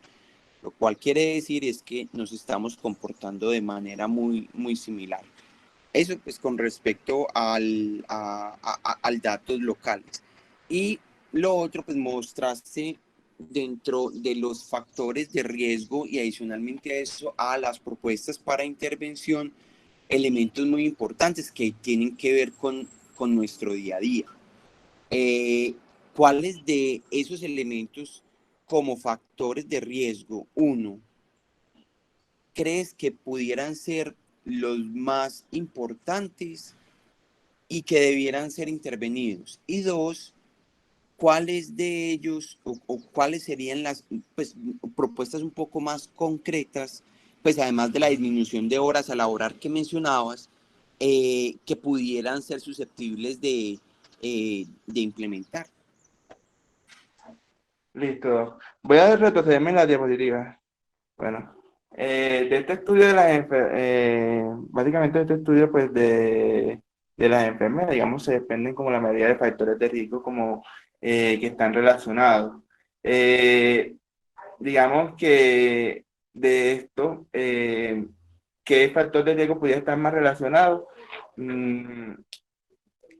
lo cual quiere decir es que nos estamos comportando de manera muy, muy similar. Eso pues con respecto al datos locales. Y lo otro pues mostraste dentro de los factores de riesgo y adicionalmente a eso a las propuestas para intervención, elementos muy importantes que tienen que ver con nuestro día a día. Eh, ¿Cuáles de esos elementos como factores de riesgo, uno, crees que pudieran ser los más importantes y que debieran ser intervenidos? Y dos, ¿cuáles de ellos o cuáles serían las pues, propuestas un poco más concretas, pues además de la disminución de horas a laborar que mencionabas, que pudieran ser susceptibles de implementar? Listo. Voy a retrocederme en la diapositiva. Bueno, de este estudio de básicamente de este estudio pues de las enfermedades, digamos, se desprenden como la mayoría de factores de riesgo como que están relacionados. Eh, digamos que de esto, ¿qué factor de riesgo pudiera estar más relacionado? mm,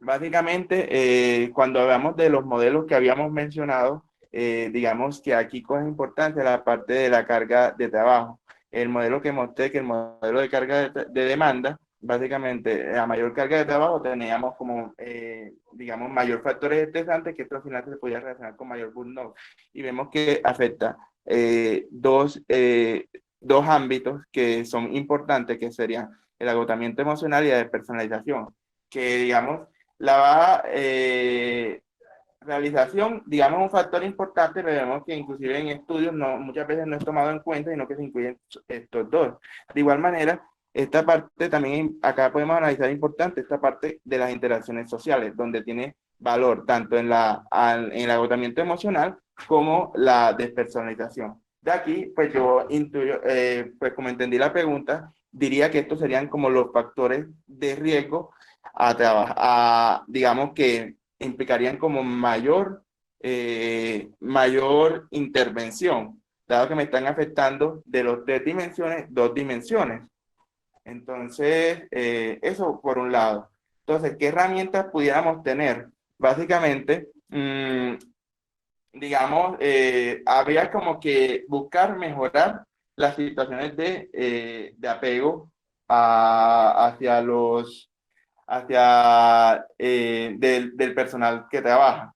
básicamente, cuando hablamos de los modelos que habíamos mencionado, digamos que aquí coge importancia la parte de la carga de trabajo. El modelo que mostré, que el modelo de carga de demanda, básicamente, a mayor carga de trabajo teníamos como, digamos, mayor factores estresantes, que esto al final se podía relacionar con mayor burnout. Y vemos que afecta dos ámbitos que son importantes, que serían el agotamiento emocional y la despersonalización, que digamos la baja realización, digamos, un factor importante, pero vemos que inclusive en estudios muchas veces no es tomado en cuenta, sino que se incluyen estos dos. De igual manera, esta parte también, acá podemos analizar importante, esta parte de las interacciones sociales, donde tiene valor tanto en en el agotamiento emocional como la despersonalización. De aquí, pues yo intuyo, pues como entendí la pregunta, diría que estos serían como los factores de riesgo a trabajar, digamos que implicarían como mayor intervención, dado que me están afectando de los 3 dimensiones, 2 dimensiones. Entonces, eso por un lado. Entonces, ¿qué herramientas pudiéramos tener? Básicamente, digamos, habría como que buscar mejorar las situaciones de apego hacia del personal que trabaja.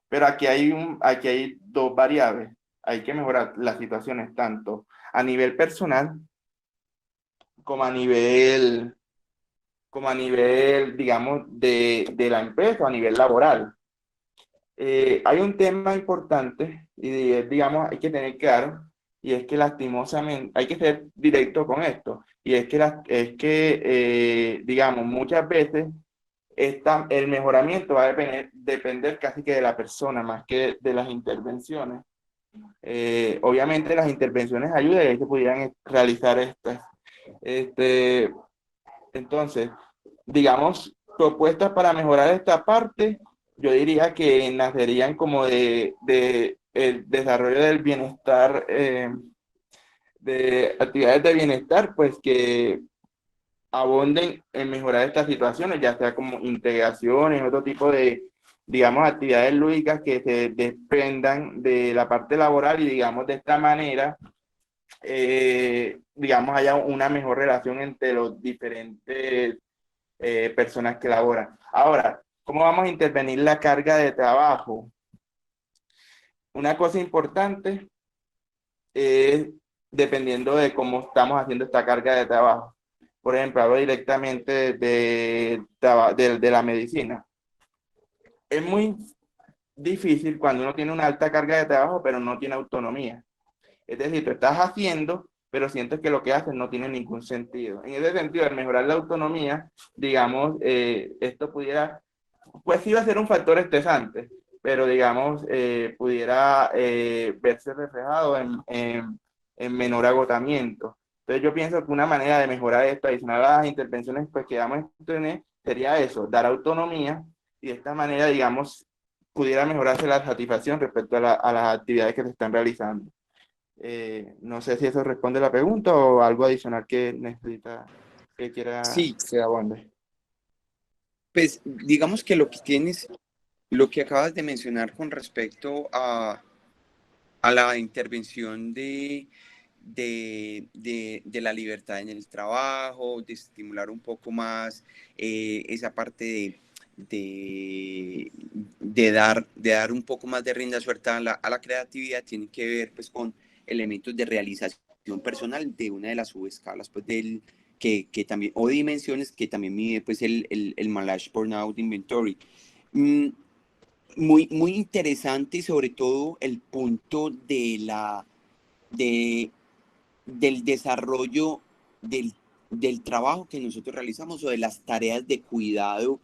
Pero aquí hay dos variables. Hay que mejorar las situaciones tanto a nivel personal como a nivel, digamos, de la empresa, a nivel laboral. Hay un tema importante y digamos, hay que tener claro, y es que lastimosamente, hay que ser directo con esto, y es que digamos, muchas veces el mejoramiento va a depender casi que de la persona más que de las intervenciones. Obviamente las intervenciones ayudan y se pudieran realizar estas. Este, entonces, digamos, propuestas para mejorar esta parte, yo diría que nacerían como de el desarrollo del bienestar, de actividades de bienestar, pues que abonden en mejorar estas situaciones, ya sea como integraciones, otro tipo de, digamos, actividades lúdicas que se desprendan de la parte laboral y, digamos, de esta manera, digamos, haya una mejor relación entre los diferentes personas que laboran. Ahora, ¿cómo vamos a intervenir la carga de trabajo? Una cosa importante es dependiendo de cómo estamos haciendo esta carga de trabajo. Por ejemplo, hablo directamente de la medicina. Es muy difícil cuando uno tiene una alta carga de trabajo, pero no tiene autonomía. Es decir, tú estás haciendo, pero sientes que lo que haces no tiene ningún sentido. En ese sentido, al mejorar la autonomía, digamos, esto pudiera, pues sí va a ser un factor estresante, pero digamos, pudiera verse reflejado en menor agotamiento. Entonces yo pienso que una manera de mejorar esto, adicional a las intervenciones pues, que vamos a tener, sería eso, dar autonomía y de esta manera, digamos, pudiera mejorarse la satisfacción respecto a las actividades que se están realizando. No sé si eso responde a la pregunta o algo adicional que necesita, que quiera Sí, que abonde. pues digamos que lo que tienes, lo que acabas de mencionar con respecto a la intervención de la libertad en el trabajo, de estimular un poco más esa parte de dar un poco más de rienda suelta a la creatividad, tiene que ver pues con elementos de realización personal de una de las subescalas pues que también, o dimensiones que también mide pues el Malach Burnout Inventory. Mm, muy interesante y sobre todo el punto de, del desarrollo del trabajo que nosotros realizamos o de las tareas de cuidado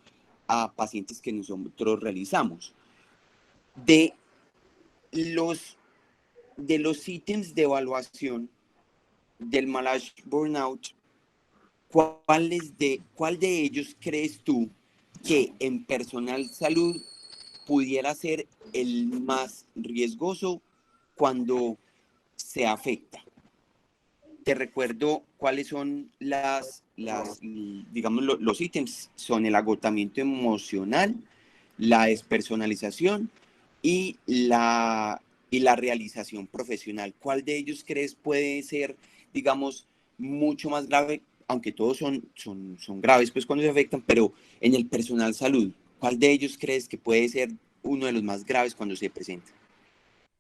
a pacientes que nosotros realizamos. De los, de los ítems de evaluación del Malach Burnout, ¿cuál de ellos crees tú que en personal salud pudiera ser el más riesgoso cuando se afecta? te recuerdo cuáles son digamos, los ítems. Son el agotamiento emocional, la despersonalización y la realización profesional. ¿Cuál de ellos crees puede ser, digamos, mucho más grave? Aunque todos son graves pues cuando se afectan, pero en el personal salud, ¿cuál de ellos crees que puede ser uno de los más graves cuando se presenta?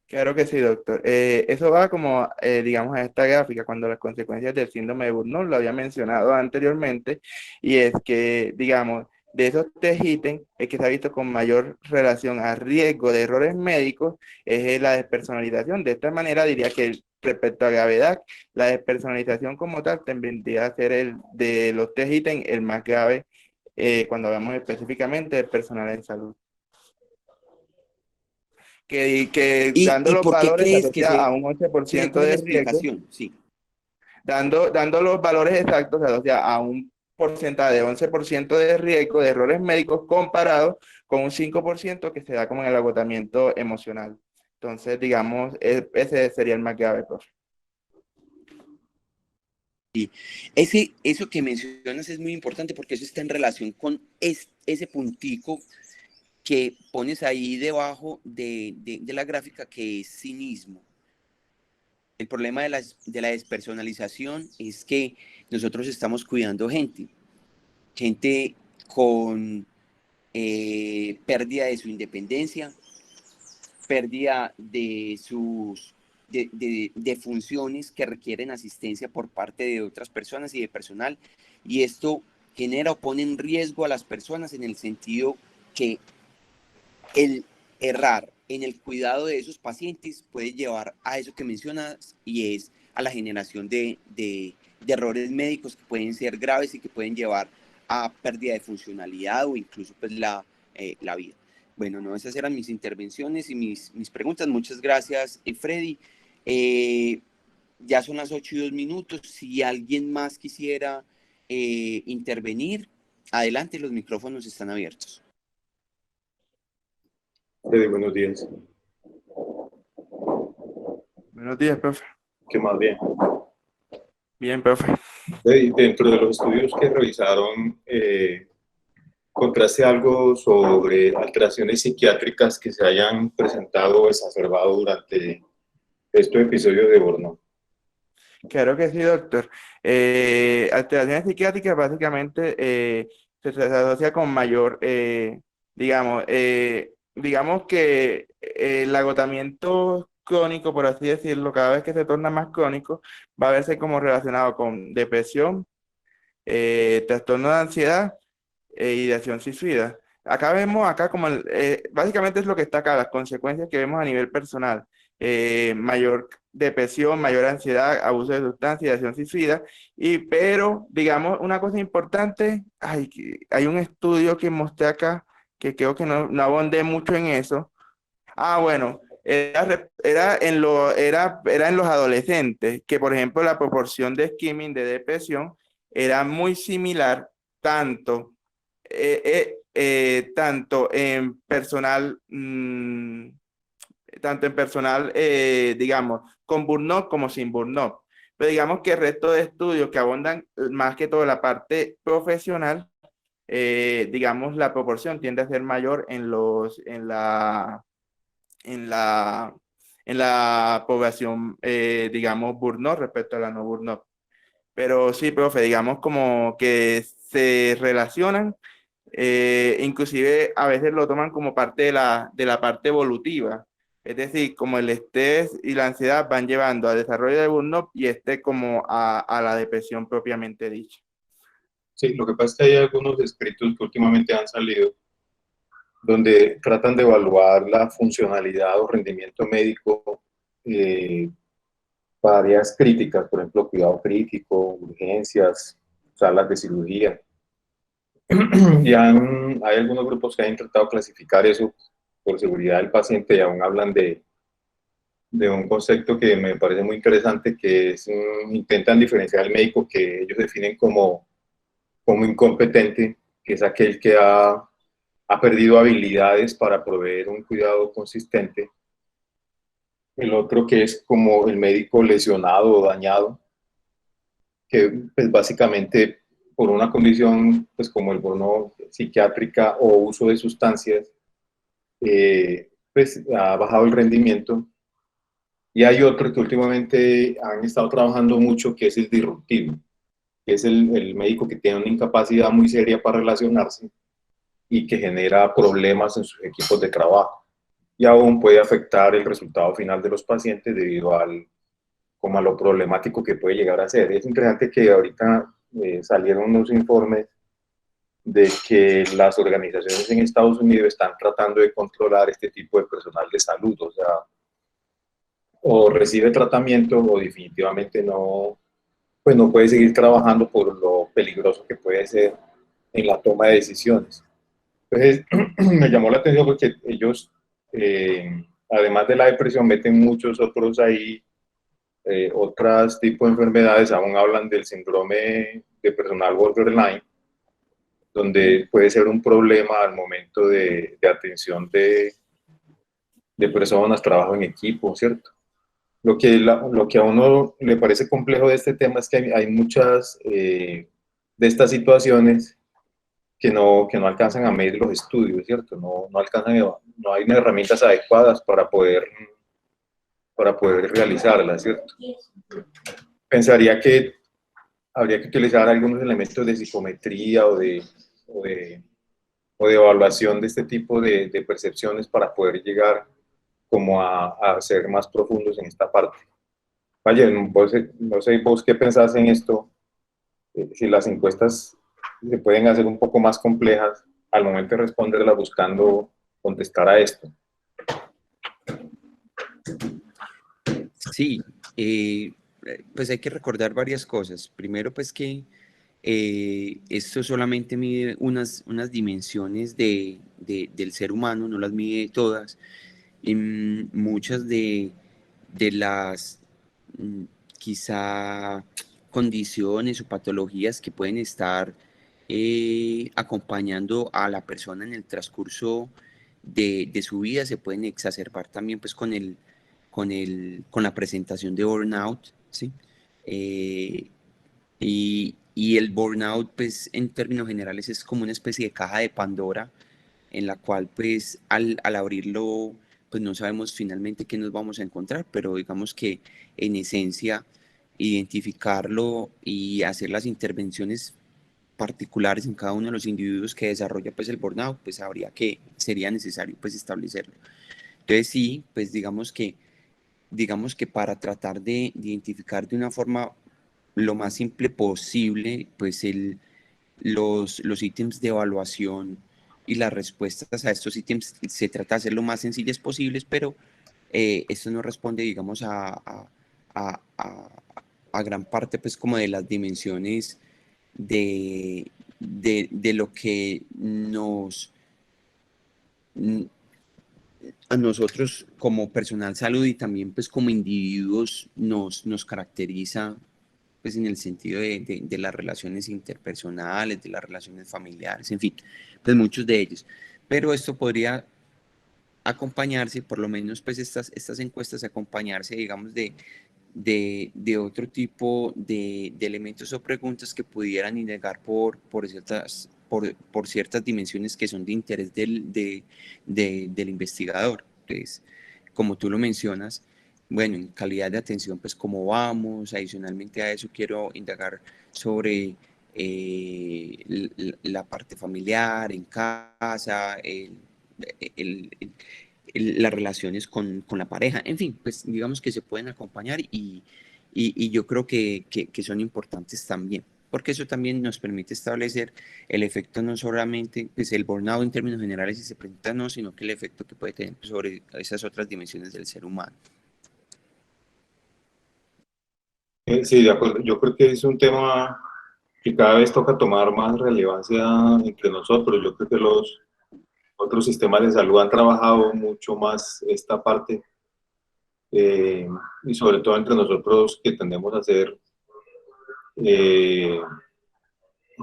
Claro que sí, doctor. Eso va como, digamos, a esta gráfica, cuando las consecuencias del síndrome de Burnout, lo había mencionado anteriormente, y es que, digamos, de esos tres ítems, el que se ha visto con mayor relación a riesgo de errores médicos es la despersonalización. De esta manera, diría que respecto a gravedad, la despersonalización como tal tendría a ser el de los tres ítems el más grave cuando hablamos específicamente del personal en salud. Que dando ¿Y los por qué valores se crees que asocia a se... un once por Sí, ciento ¿cuál es la de riesgo, explicación? Sí. dando los valores exactos se asocia a un porcentaje de 11% de riesgo de errores médicos comparado con un 5% que se da como en el agotamiento emocional. Entonces, digamos, ese sería el más grave, profe. Sí. Eso que mencionas es muy importante porque eso está en relación con ese puntico que pones ahí debajo de la gráfica, que es cinismo. El problema de la despersonalización es que nosotros estamos cuidando gente con pérdida de su independencia, pérdida de funciones que requieren asistencia por parte de otras personas y de personal, y esto genera o pone en riesgo a las personas en el sentido que el errar en el cuidado de esos pacientes puede llevar a eso que mencionas, y es a la generación de errores médicos que pueden ser graves y que pueden llevar a pérdida de funcionalidad o incluso pues la vida. Bueno, no, esas eran mis intervenciones y mis preguntas. Muchas gracias, Freddy. Ya son las 8:02. Si alguien más quisiera intervenir, adelante, los micrófonos están abiertos. Freddy, buenos días. Buenos días, profe. ¿Qué más bien? Bien, profe. Freddy, dentro de los estudios que revisaron, ¿encontraste algo sobre alteraciones psiquiátricas que se hayan presentado o exacerbado durante estos episodios de burnout? Claro que sí, doctor. Alteraciones psiquiátricas básicamente se asocia con mayor, digamos que el agotamiento crónico, por así decirlo, cada vez que se torna más crónico, va a verse como relacionado con depresión, trastorno de ansiedad e ideación suicida. Acá vemos, acá como, básicamente es lo que está acá, las consecuencias que vemos a nivel personal. Mayor depresión, mayor ansiedad, abuso de sustancias, ideación suicida. Pero, digamos, una cosa importante, hay un estudio que mostré acá, que creo que no abondé mucho en eso. Bueno, era en los adolescentes, que por ejemplo la proporción de skimming, de depresión, era muy similar tanto tanto en personal, digamos, con burnout como sin burnout. Pero digamos que el resto de estudios que abundan más que todo la parte profesional, digamos, la proporción tiende a ser mayor en la, en la población, digamos, burnout respecto a la no burnout. Pero sí, profe, digamos como que se relacionan, inclusive a veces lo toman como parte de la parte evolutiva. Es decir, como el estrés y la ansiedad van llevando al desarrollo de burnout y como a la depresión propiamente dicha. Sí, lo que pasa es que hay algunos escritos que últimamente han salido donde tratan de evaluar la funcionalidad o rendimiento médico para áreas críticas, por ejemplo, cuidado crítico, urgencias, salas de cirugía. Y hay algunos grupos que han intentado clasificar eso por seguridad del paciente y aún hablan de un concepto que me parece muy interesante, que es, intentan diferenciar al médico que ellos definen como incompetente, que es aquel que ha perdido habilidades para proveer un cuidado consistente. El otro que es como el médico lesionado o dañado, que pues, básicamente por una condición pues, como el burnout psiquiátrica o uso de sustancias, pues ha bajado el rendimiento. Y hay otro que últimamente han estado trabajando mucho, que es el disruptivo, que es el médico que tiene una incapacidad muy seria para relacionarse y que genera problemas en sus equipos de trabajo. Y aún puede afectar el resultado final de los pacientes debido como a lo problemático que puede llegar a ser. Es interesante que ahorita salieron unos informes de que las organizaciones en Estados Unidos están tratando de controlar este tipo de personal de salud, o sea, o recibe tratamiento o definitivamente no, pues no puede seguir trabajando por lo peligroso que puede ser en la toma de decisiones. Entonces, me llamó la atención porque ellos, además de la depresión, meten muchos otros ahí, otros tipos de enfermedades, aún hablan del síndrome de personal borderline, donde puede ser un problema al momento de atención de personas, trabajo en equipo, ¿cierto? Lo que a uno le parece complejo de este tema es que hay muchas de estas situaciones que no alcanzan a medir los estudios, ¿cierto? No alcanzan, no hay herramientas adecuadas para poder realizarlas, ¿cierto? Pensaría que habría que utilizar algunos elementos de psicometría o de, o de evaluación de este tipo de percepciones para poder llegar como a ser más profundos en esta parte. Vaya, vos, no sé vos qué pensás en esto, si las encuestas se pueden hacer un poco más complejas al momento de responderlas buscando contestar a esto. Sí, pues hay que recordar varias cosas. Primero, pues que esto solamente mide unas dimensiones del ser humano, no las mide todas. Y muchas de las mm, quizá condiciones o patologías que pueden estar acompañando a la persona en el transcurso de su vida se pueden exacerbar también pues con la presentación de burnout, ¿sí? Y el burnout, pues en términos generales es como una especie de caja de Pandora en la cual pues al abrirlo pues no sabemos finalmente qué nos vamos a encontrar, pero digamos que en esencia identificarlo y hacer las intervenciones particulares en cada uno de los individuos que desarrolla pues el burnout, pues sería necesario pues establecerlo. Entonces sí, pues digamos que para tratar de identificar de una forma lo más simple posible, pues los ítems de evaluación y las respuestas a estos ítems se trata de hacer lo más sencillas posibles, pero esto no responde, digamos, a, a, a gran parte, pues, como de las dimensiones de lo que a nosotros como personal salud y también pues como individuos nos caracteriza pues en el sentido de las relaciones interpersonales, de las relaciones familiares, en fin, pues muchos de ellos. Pero esto podría acompañarse, por lo menos pues estas encuestas, acompañarse, digamos, de otro tipo de elementos o preguntas que pudieran indagar por ciertas dimensiones que son de interés del investigador. Entonces, como tú lo mencionas, bueno, en calidad de atención, pues cómo vamos. Adicionalmente a eso quiero indagar sobre la parte familiar, en casa, el, las relaciones con la pareja, en fin, pues digamos que se pueden acompañar y yo creo que son importantes también, porque eso también nos permite establecer el efecto no solamente, pues el burnout en términos generales si se presenta no, sino que el efecto que puede tener sobre esas otras dimensiones del ser humano. Sí, de acuerdo. Yo creo que es un tema que cada vez toca tomar más relevancia entre nosotros. Yo creo que los otros sistemas de salud han trabajado mucho más esta parte y sobre todo entre nosotros que tendemos a ser eh,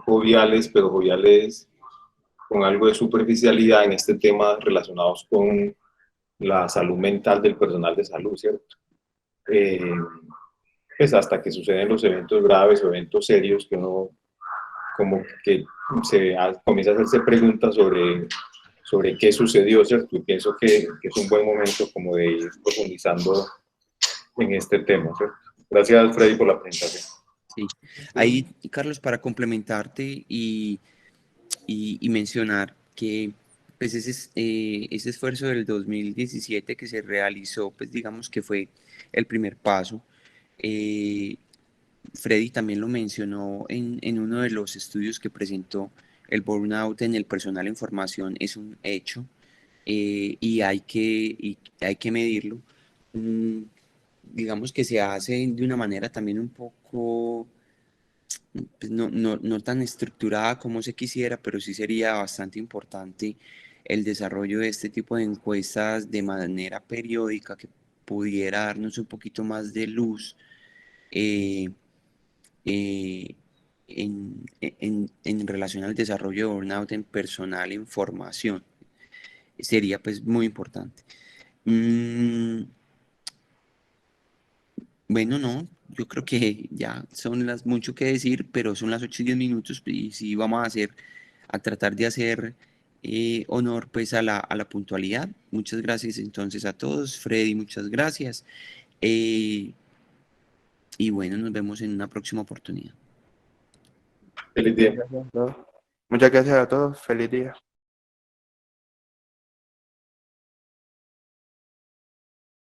joviales, pero joviales con algo de superficialidad en este tema relacionados con la salud mental del personal de salud, ¿cierto? pues hasta que suceden los eventos graves o eventos serios que uno como que comienza a hacerse preguntas sobre qué sucedió, ¿cierto? Y pienso que es un buen momento como de ir profundizando en este tema, ¿cierto? Gracias, Freddy, por la presentación. Sí. Ahí, Carlos, para complementarte y mencionar que pues ese esfuerzo del 2017 que se realizó, pues digamos que fue el primer paso. Eh, Freddy también lo mencionó en uno de los estudios que presentó. El burnout en el personal en formación es un hecho, y hay que medirlo. Mm, digamos que se hace de una manera también un poco, pues, no tan estructurada como se quisiera, pero sí sería bastante importante el desarrollo de este tipo de encuestas de manera periódica que pudiera darnos un poquito más de luz, eh, eh, en relación al desarrollo de burnout en personal en formación. Sería pues muy importante. Mm, bueno, no, yo creo que ya son las mucho que decir, pero son las 8:10 y sí vamos a tratar de hacer honor pues a la puntualidad. Muchas gracias entonces a todos. Freddy, muchas gracias. Eh, y bueno, nos vemos en una próxima oportunidad. Feliz día. Muchas gracias a todos. Feliz día.